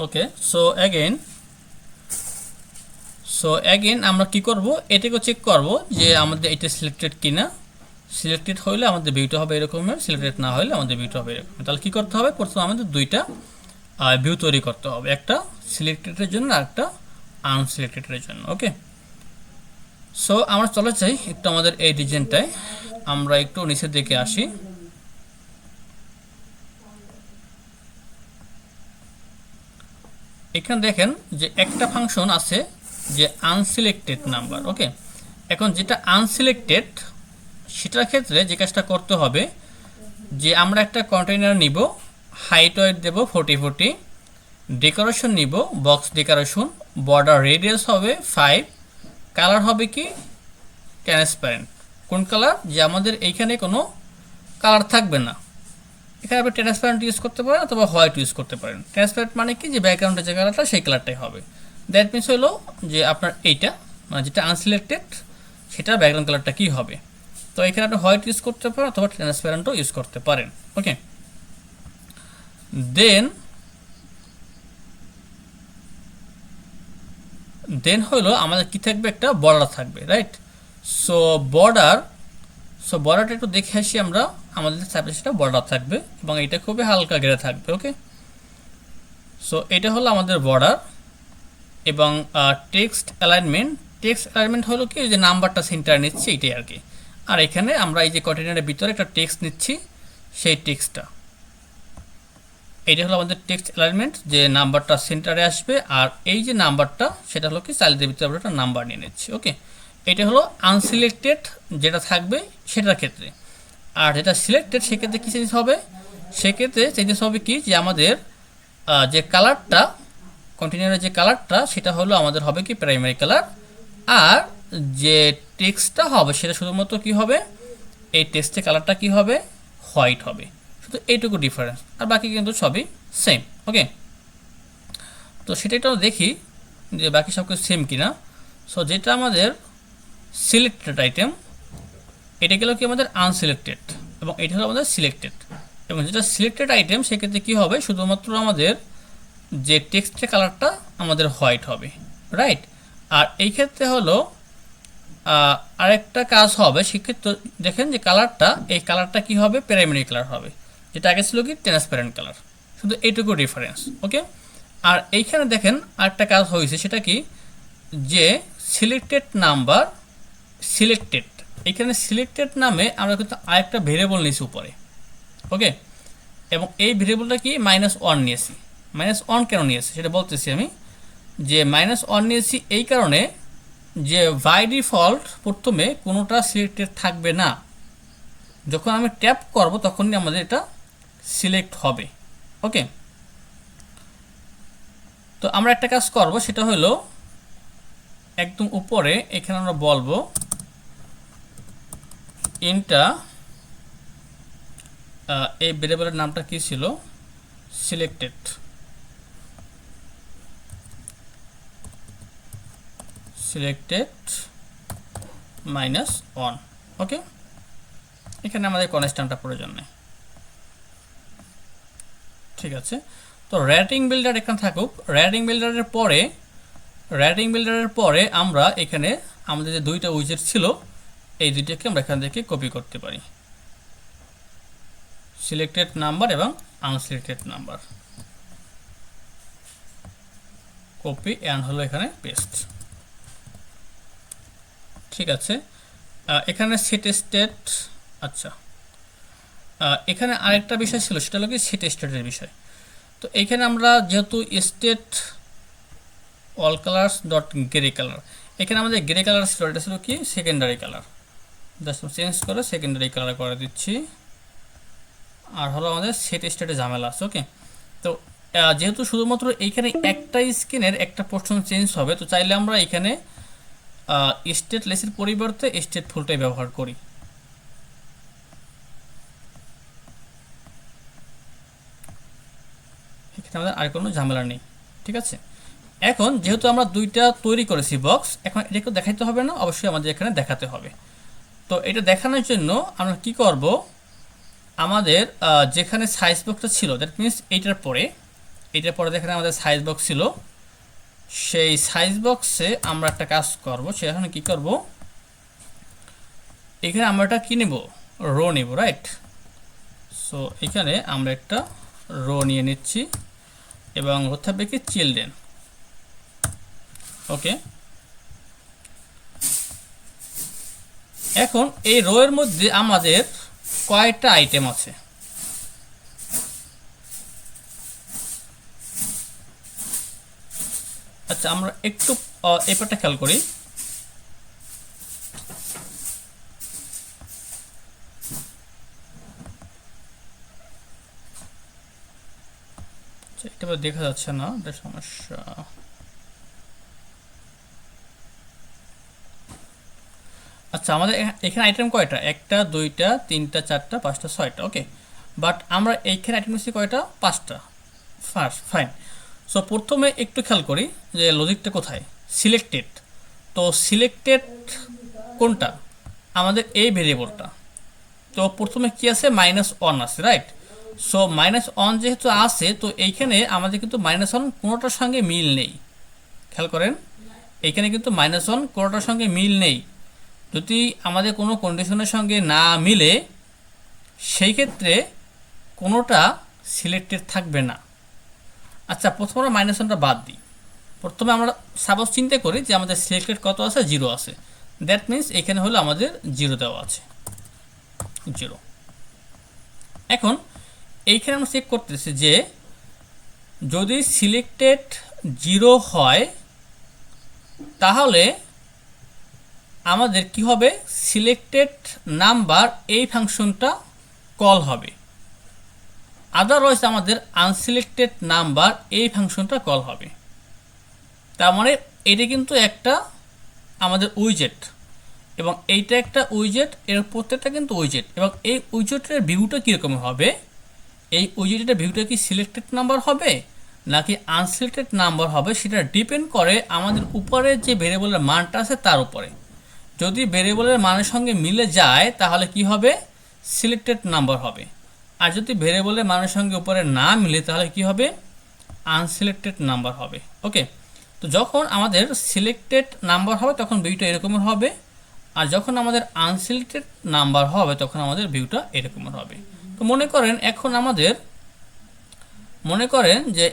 Speaker 1: ওকে, সো অ্যাগেন আমরা কি করব, এটাকে চেক করব যে আমাদের এটা সিলেক্টেড কিনা। সিলেক্টেড হলে আমাদের ভিউটা হবে এরকমের, সিলেক্টেড না হলে আমাদের ভিউটা হবে এরকম। তাহলে কি করতে হবে, প্রথমে আমাদের দুইটা ভিউ তৈরি করতে হবে, একটা সিলেক্টেডের জন্য আর একটা আনসিলেক্টেডের জন্য। ওকে, সো আমরা চলে যাই একটু আমাদের এই ডিজাইনটায়, আমরা একটু নিচের দিকে আসি। এখানে দেখেন যে একটা ফাংশন আছে যে আনসিলেক্টেড নাম্বার। ওকে, এখন যেটা আনসিলেক্টেড সেটার ক্ষেত্রে যে কাজটা করতে হবে যে আমরা একটা কন্টেইনার নিব, হাইট ওয়েট দেব 40 ডেকোরেশন নিব বক্স ডেকোরেশন, বর্ডার রেডিয়াস হবে 5, কালার হবে কি ট্রান্সপারেন্ট। কোন কালার? যে আমাদের এইখানে কোনো কালার থাকবে না। এখানে আপনি ট্রান্সপারেন্ট ইউজ করতে পারেন অথবা হোয়াইট ইউজ করতে পারেন। ট্রান্সপারেন্ট মানে কি যে ব্যাকগ্রাউন্ডের যে কালারটা সেই কালারটাই হবে। দ্যাট মিনস হলো যে আপনার এইটা মানে যেটা আনসিলেক্টেড সেটার ব্যাকগ্রাউন্ড কালারটা কী হবে। তো এখানে আপনি হোয়াইট ইউজ করতে পারেন অথবা ট্রান্সপারেন্টও ইউজ করতে পারেন। ওকে, দেন হলো আমাদের কি থাকবে, একটা বর্ডার থাকবে, রাইট? সো বর্ডারটা একটু দেখে আসি আমরা। আমাদের সাইডে সেটা বর্ডার থাকবে এবং এটা খুবই হালকা ঘেরে থাকবে। ওকে, সো এটা হলো আমাদের বর্ডার এবং টেক্সট অ্যালাইনমেন্ট হলো কি যে নাম্বারটা সেন্টারে নিচ্ছি এটাই আর কি। আর এখানে আমরা এই যে কন্টেইনারের ভিতরে একটা টেক্সট নিচ্ছি, সেই টেক্সটটা, এইটা হলো আমাদের টেক্সট অ্যালাইনমেন্ট, যে নাম্বারটা সেন্টারে আসবে। আর এই যে নাম্বারটা সেটা হলো কি চাইল্ডের ভিতরে আমরা একটা নাম্বার নিয়ে নিচ্ছি। ওকে, এটা হলো আনসিলেক্টেড যেটা থাকবে সেটার ক্ষেত্রে। আর যেটা সিলেক্টেড সেক্ষেত্রে কী চেঞ্জ হবে, সেক্ষেত্রে চেঞ্জেস হবে কি যে আমাদের যে কালারটা কন্টেইনারের যে কালারটা সেটা হলো আমাদের হবে কি প্রাইমারি কালার, আর যে টেক্সটটা হবে সেটা শুধুমাত্র কি হবে, এই টেক্সটের কালারটা কি হবে, হোয়াইট হবে। শুধু এইটুকু ডিফারেন্স, আর বাকি কিন্তু সবই সেম। ওকে, তো সেটাও দেখি যে বাকি সব কিছু সেম কিনা। সো যেটা আমাদের সিলেক্টেড আইটেম এটা গেল কি আমাদের আনসিলেক্টেড এবং এটা হলো আমাদের সিলেক্টেড। এবং যেটা সিলেক্টেড আইটেম সেক্ষেত্রে কী হবে, শুধুমাত্র আমাদের যে টেক্সটের কালারটা আমাদের হোয়াইট হবে, রাইট? আর এই ক্ষেত্রে হলো আরেকটা কাজ হবে, সেক্ষেত্রে দেখেন যে এই কালারটা কী হবে, প্রাইমারি কালার হবে, যেটা আগে ছিল কি ট্রান্সপারেন্ট কালার। শুধু এইটুকু ডিফারেন্স। ওকে, আর এইখানে দেখেন আরেকটা কাজ হয়েছে, সেটা কি যে সিলেক্টেড নাম্বার সিলেক্টেড, এখানে সিলেক্টেড নামে আমরা কিন্তু আরেকটা ভেরিয়েবল নিয়েছি উপরে। ওকে, এবং এই ভেরিয়েবলটা কি -1 নিয়েছি। -1 কেন নিয়েছি সেটা বলতেছি আমি, যে -1 নিয়েছি এই কারণে যে বাই ডিফল্ট প্রথমে কোনোটা সিলেক্টেড থাকবে না, যখন আমি ট্যাপ করব তখনই আমাদের এটা সিলেক্ট হবে। ওকে, তো আমরা একটা কাজ করব, সেটা হলো একদম উপরে এখানে আমরা বলবো ইনটা এই ভেরিয়েবলের নামটা কি ছিল, সিলেক্টেড -1। ওকে, এখানে আমাদের কনস্ট্যান্টটা প্রয়োজন নেই। ঠিক আছে, তো রেটিং বিল্ডার এখানে থাকুক। রেটিং বিল্ডারের পরে আমরা এখানে আমাদের যে দুইটা উইজেট ছিল এই দুইটাকে আমরা এখান থেকে কপি করতে পারি, সিলেক্টেড নাম্বার এবং আনসিলেক্টেড নাম্বার। কপি অ্যান্ড হলো এখানে পেস্ট। ঠিক আছে, এখানে সেট স্টেট। আচ্ছা, এখানে আরেকটা বিষয় ছিল, সেটা হলো কি সেট স্টেটের বিষয়। তো এখানে আমরা যেহেতু state all colours dot grey colour, এখানে আমাদের গ্রে কালার ছিল, এটা ছিল কি সেকেন্ডারি কালার, জাস্ট চেঞ্জ করে সেকেন্ডারি কালার করে দিচ্ছি। আর হলো আমাদের সেট স্টেটে ঝামেলা আছে। ওকে, তো যেহেতু শুধুমাত্র এইখানে একটা স্ক্রিনের একটা পোর্শন চেঞ্জ হবে, তো চাইলে আমরা এখানে স্টেট লেসের পরিবর্তে স্টেট ফুলটাই ব্যবহার করি। এখানে আমাদের আর কোনো ঝামেলা নেই। ঠিক আছে, এখন যেহেতু আমরা দুইটা তৈরি করেছি বক্স, এখন এটাকে দেখাইতে হবে না, অবশ্যই আমাদের এখানে দেখাতে হবে। তো এটা দেখানোর জন্য আমরা কি করব, আমাদের যেখানে সাইজ বক্সটা ছিল, দ্যাট মিনস এইটার পরে যেখানে আমাদের সাইজ বক্স ছিল, সেই সাইজ বক্সে আমরা একটা কাজ করব। সেখানে কি করব, এখানে আমরা একটা কি নেব, রো নেব, রাইট? সো এখানে আমরা একটা রো নিয়ে নিচ্ছি এবং থাকবে কি চিলড্রেন। ওকে, এখন এই রো এর মধ্যে আমাদের কয়টা আইটেম আছে, আচ্ছা আমরা একটু এই পার্টটা খেয়াল করি। আচ্ছা, এটা এবার দেখা যাচ্ছে না, এটা সমস্যা। আচ্ছা আমাদের এখানে আইটেম কয়টা? একটা, দুইটা, তিনটা, চারটা, পাঁচটা, ছয়টা। ওকে, বাট আমরা এইখানে আইটেম নিচ্ছি কয়টা? পাঁচটা। First fine. সো প্রথমে একটু খেয়াল করি যে লজিকটা কোথায়। সিলেক্টেড, তো সিলেক্টেড কোনটা? আমাদের এই ভেরিয়েবলটা। তো প্রথমে কি আছে? -1 আছে, রাইট? সো -1 যেহেতু আছে, তো এইখানে আমাদের কিন্তু -1 কোনোটার সঙ্গে মিল নেই। খেয়াল করেন, এইখানে কিন্তু -1 কোনোটার সঙ্গে মিল নেই। যদি আমাদের কোনো কন্ডিশনের সঙ্গে না মিলে, সেই ক্ষেত্রে কোনোটা সিলেক্টেড থাকবে না। আচ্ছা প্রথমে আমরা -1টা বাদ দিই। প্রথমে আমরা সাপোজ চিন্তা করি যে আমাদের সিলেক্টেড কত আছে? 0 আছে। দ্যাট মিন্স এখানে হলো আমাদের 0 দেওয়া আছে, 0। এখন এইখানে আমরা চেক করতেছি যে যদি সিলেক্টেড 0 হয় তাহলে আমাদের কি হবে? সিলেক্টেড নাম্বার এই ফাংশনটা কল হবে। আদারওয়াইজ আমাদের আনসিলেক্টেড নাম্বার এই ফাংশনটা কল হবে। তার মানে এটা কিন্তু একটা আমাদের উইজেট, এবং এইটা একটা উইজেট, এর প্রত্যেকটা কিন্তু উইজেট। এবং এই উইজেটের ভিউটা কীরকম হবে? এই উইজেটের ভিউটা কি সিলেক্টেড নাম্বার হবে নাকি আনসিলেক্টেড নাম্বার হবে, সেটা ডিপেন্ড করে আমাদের উপরে যে ভেরিয়েবলের মানটা আছে তার উপরে। যদি ভেরিয়েবলের মানের সঙ্গে মিলে যায় তাহলে কি হবে? সিলেক্টেড নাম্বার হবে। আর যদি ভেরিয়েবলের মানের সঙ্গে উপরে না মিলে তাহলে কি হবে? আনসিলেক্টেড নাম্বার হবে। ওকে, তো যখন আমাদের সিলেক্টেড নাম্বার হবে তখন ভিউটা এরকমের হবে, আর যখন আমাদের আনসিলেক্টেড নাম্বার হবে তখন আমাদের ভিউটা এরকমের হবে। তো মনে করেন যে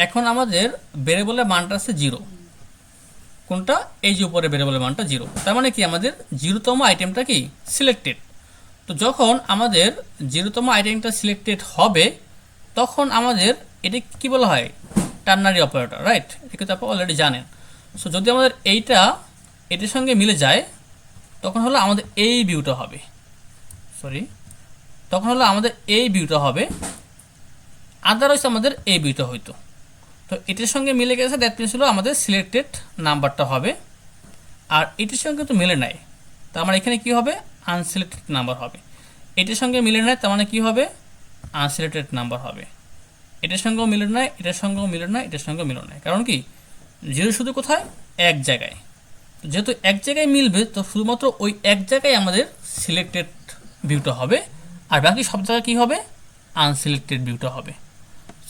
Speaker 1: এখন আমাদের ভেরিয়েবলের মানটা আছে 0। কোনটা? এই যে উপরে ভেরিয়েবলের মানটা 0। তার মানে কি আমাদের 0তম আইটেমটা কি সিলেক্টেড। তো যখন আমাদের 0তম আইটেমটা সিলেক্টেড হবে তখন আমাদের এটা কি বলা হয়? Ternary operator, right? এটা তো আপনি অলরেডি জানেন। সো যদি আমাদের এটার সঙ্গে মিলে যায় তখন হলো আমাদের এই ভিউটা হবে, আদারওয়াইজ আমাদের এই ভিউটা হইতো। তো এটার সঙ্গে মিলে গেছে, দ্যাট মিনস হলো আমাদের সিলেক্টেড নাম্বারটা হবে। আর এটির সঙ্গে কিন্তু মিলে নাই, তার মানে এখানে কি হবে? আনসিলেক্টেড নাম্বার হবে। এটির সঙ্গে মিলে নাই, তার মানে কি হবে? আনসিলেক্টেড নাম্বার হবে। এটার সঙ্গেও মিলে নাই, এটার সঙ্গেও মিলে নাই, এটার সঙ্গেও মিলে নাই। কারণ কি? 0 শুধু কোথায়? এক জায়গায়। যেহেতু এক জায়গায় মিলবে তো শুধুমাত্র ওই এক জায়গায় আমাদের সিলেক্টেড ভিউটা হবে, আর বাকি সব জায়গায় কী হবে? আনসিলেক্টেড ভিউটা হবে।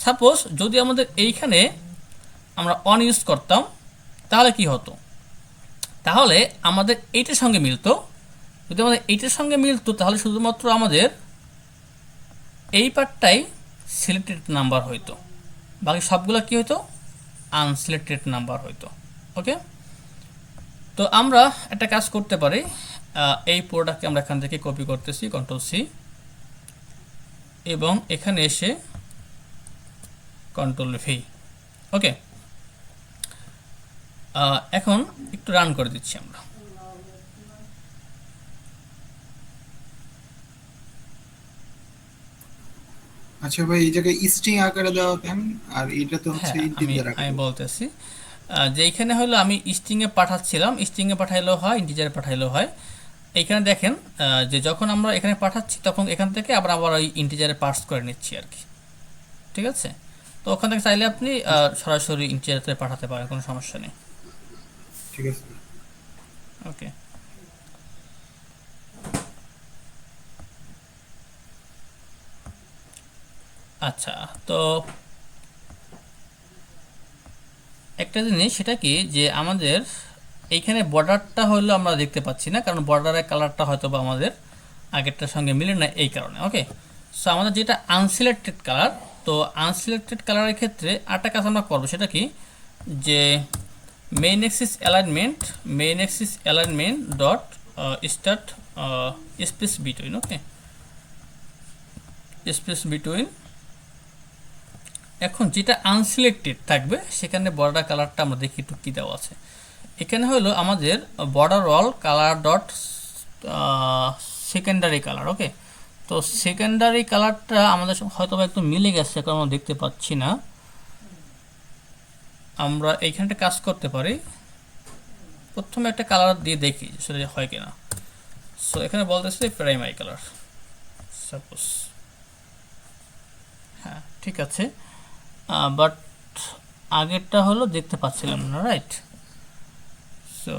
Speaker 1: সাপোজ যদি আমাদের এইখানে আমরা অন ইউজ করতাম তাহলে কি হতো? তাহলে আমাদের এইটার সঙ্গে মিলতো। যদি আমাদের এইটার সঙ্গে মিলতো তাহলে শুধুমাত্র আমাদের এই পার্টটাই সিলেক্টেড নাম্বার হইতো, বাকি সবগুলো কি হইতো? আনসিলেক্টেড নাম্বার হইতো। ওকে, তো আমরা একটা কাজ করতে পারি। এই পুরোটাকে আমরা এখান থেকে কপি করতেছি, Ctrl+C, এবং এখানে এসে Ctrl+V। ওকে, এখন একটু রান করে দিচ্ছি আমরা।
Speaker 2: আচ্ছা ভাই, এই জায়গায় স্ট্রিং আকারে দেওয়া কেন? আর এটা তো হচ্ছে
Speaker 1: হ্যাঁ,
Speaker 2: ইন্টিজার আকারে।
Speaker 1: আমি বলতেছি যে এইখানে হলো আমি স্ট্রিংয়ে পাঠাচ্ছিলাম, স্ট্রিংয়ে পাঠাইলেও হয়, ইন্টিজারে পাঠাইলেও হয়। এইখানে দেখেন যে যখন আমরা এখানে পাঠাচ্ছি তখন এখান থেকে আবার ওই ইন্টিজারে পার্স করে নিচ্ছি আর কি। ঠিক আছে, তো ওখান থেকে চাইলে আপনি সরাসরি ইন্টিজারে পাঠাতে পারেন, কোনো সমস্যা নেই।
Speaker 2: ঠিক আছে।
Speaker 1: ওকে, আচ্ছা, তো একটা জিনিস সেটা কি যে আমাদের এইখানে বর্ডারটা হলো আমরা দেখতে পাচ্ছি না, কারণ বর্ডারের কালারটা হয়তো বা আমাদের আগেরটার সঙ্গে মিলে না, এই কারণে। ওকে, সো আমাদের যেটা আনসিলেক্টেড কালার, তো আনসিলেক্টেড কালারের ক্ষেত্রে আরেকটা কাজ আমরা করবো, সেটা কি যে main axis alignment dot start space between. Okay, space between এখন যেটা আনসিলেক্টেড থাকবে সেখানে বর্ডার কালারটা আমরা দেখি একটু কী দেওয়া আছে। এখানে হলো আমাদের border all colour dot secondary colour. Okay, তো সেকেন্ডারি কালারটা আমাদের হয়তো বা একটু মিলে গেছে, এখন আমরা দেখতে পাচ্ছি না। আমরা এইখানটা কাজ করতে পারি, প্রথমে একটা কালার দিয়ে দেখি সেটা হয় কিনা। সো এখানে বলতেছে প্রাইমারি কালার সাপোজ। হ্যাঁ ঠিক আছে, বাট আগেরটা হলো দেখতে পাচ্ছিলাম না, right? So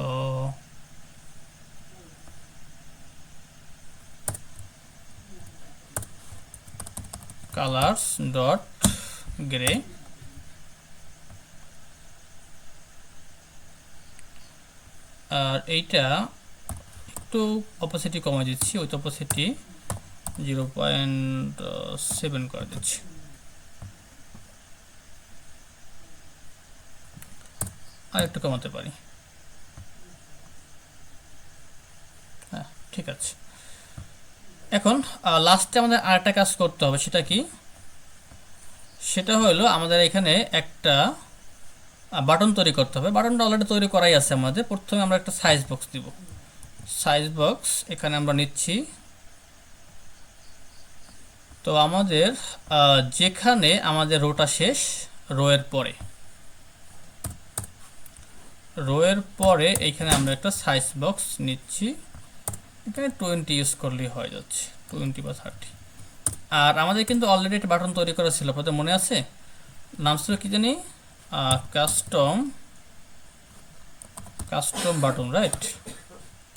Speaker 1: colours dot grey, আর এইটা একটু অপোসিটি কমাই দিচ্ছি, ওই অপোসিটি 0.7 করে দিচ্ছি। আর একটু কমাতে পারি। হ্যাঁ ঠিক আছে। এখন লাস্টে আমাদের আরেকটা কাজ করতে হবে, সেটা কি? সেটা হলো আমাদের এখানে একটা বাটন তৈরি করতে হবে। বাটনটা অলরেডি তৈরি করাই আছে আমাদের। প্রথমে আমরা একটা সাইজ বক্স দিব। সাইজ বক্স এখানে আমরা নিচ্ছি। তো আমাদের যেখানে আমাদের রোটা শেষ, রোয়ের পরে এইখানে আমরা একটা সাইজ বক্স নিচ্ছি। এখানে 20 ইউজ করলেই হয়ে যাচ্ছে, 20 বা 30। আর আমাদের কিন্তু অলরেডি একটা বাটন তৈরি করা ছিল, আপনাদের মনে আছে? নাম ছিল কি জানি, custom button, right?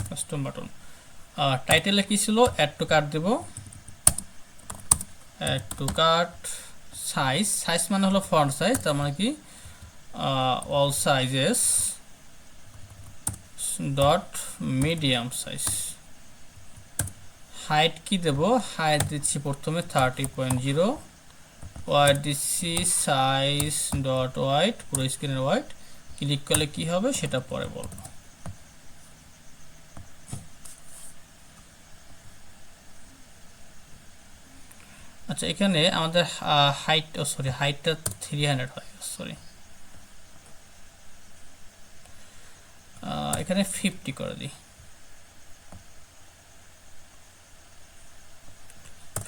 Speaker 1: Custom button. টাইটেলে কি ছিল? অ্যাড টু কার্ট দেব। অ্যাড টু কার্ট সাইজ মানে হলো ফন্ট সাইজ, তার মানে কি all sizes dot medium size. Height কি দেব? হাইট দিচ্ছি প্রথমে 30.0। ওয়াইড দিচ্ছি সাইজ ডট ওয়াইড, পুরো স্ক্রিনের ওয়াইড। ক্লিক করলে কি হবে সেটা পরে বলবো। আচ্ছা, এখানে আমাদের হাইটটা 300 হয়, সরি এখানে 50 করে দিই।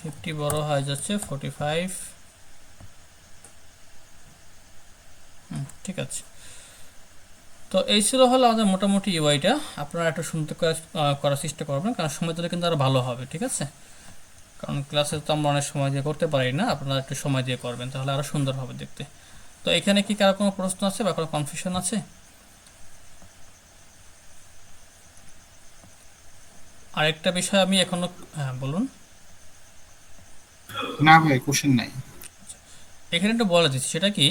Speaker 1: 50 বড় হয়ে যাচ্ছে 45। ঠিক আছে। তো এই ছিল হলো আমাদের মোটামুটি ইউআইটা। আপনারা একটু সুন্দর করার চেষ্টা করবেন, কারণ সময় দিলে কিন্তু আরও ভালো হবে। ঠিক আছে, কারণ ক্লাসে তো আমরা অনেক সময় দিয়ে করতে পারি না, আপনারা একটু সময় দিয়ে করবেন, তাহলে আরও সুন্দর হবে দেখতে। তো এখানে কি কারো কোনো প্রশ্ন আছে বা কোনো কনফিউশন আছে? আরেকটা বিষয় আমি এখনো, হ্যাঁ বলুন।
Speaker 2: না ভাই, কোশ্চেন নাই।
Speaker 1: এখানে একটু বলে দিচ্ছি, সেটা কি,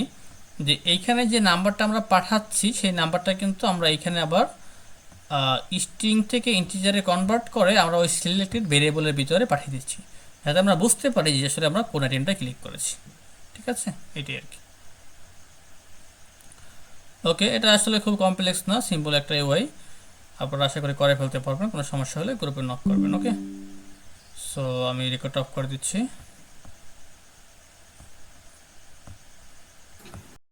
Speaker 1: যে এইখানে যে নাম্বারটা আমরা পাঠাচ্ছি সেই নাম্বারটা কিন্তু আমরা এইখানে আবার স্ট্রিং থেকে ইন্টিজারে কনভার্ট করে আমরা ওই সিলেক্টেড ভেরিয়েবলের ভিতরে পাঠিয়ে দিচ্ছি, যাতে আমরা বুঝতে পারি যে আসলে আমরা কোন আইটেমটা ক্লিক করেছি। ঠিক আছে, এটাই আর কি। ওকে, এটা আসলে খুব কমপ্লেক্স না, সিম্পল একটা ওয়াই। আপনারা আশা করি করে ফেলতে পারবেন। কোনো সমস্যা হলে গ্রুপে নক করবেন। ওকে, সো আমি রেকর্ড অফ করে দিচ্ছি।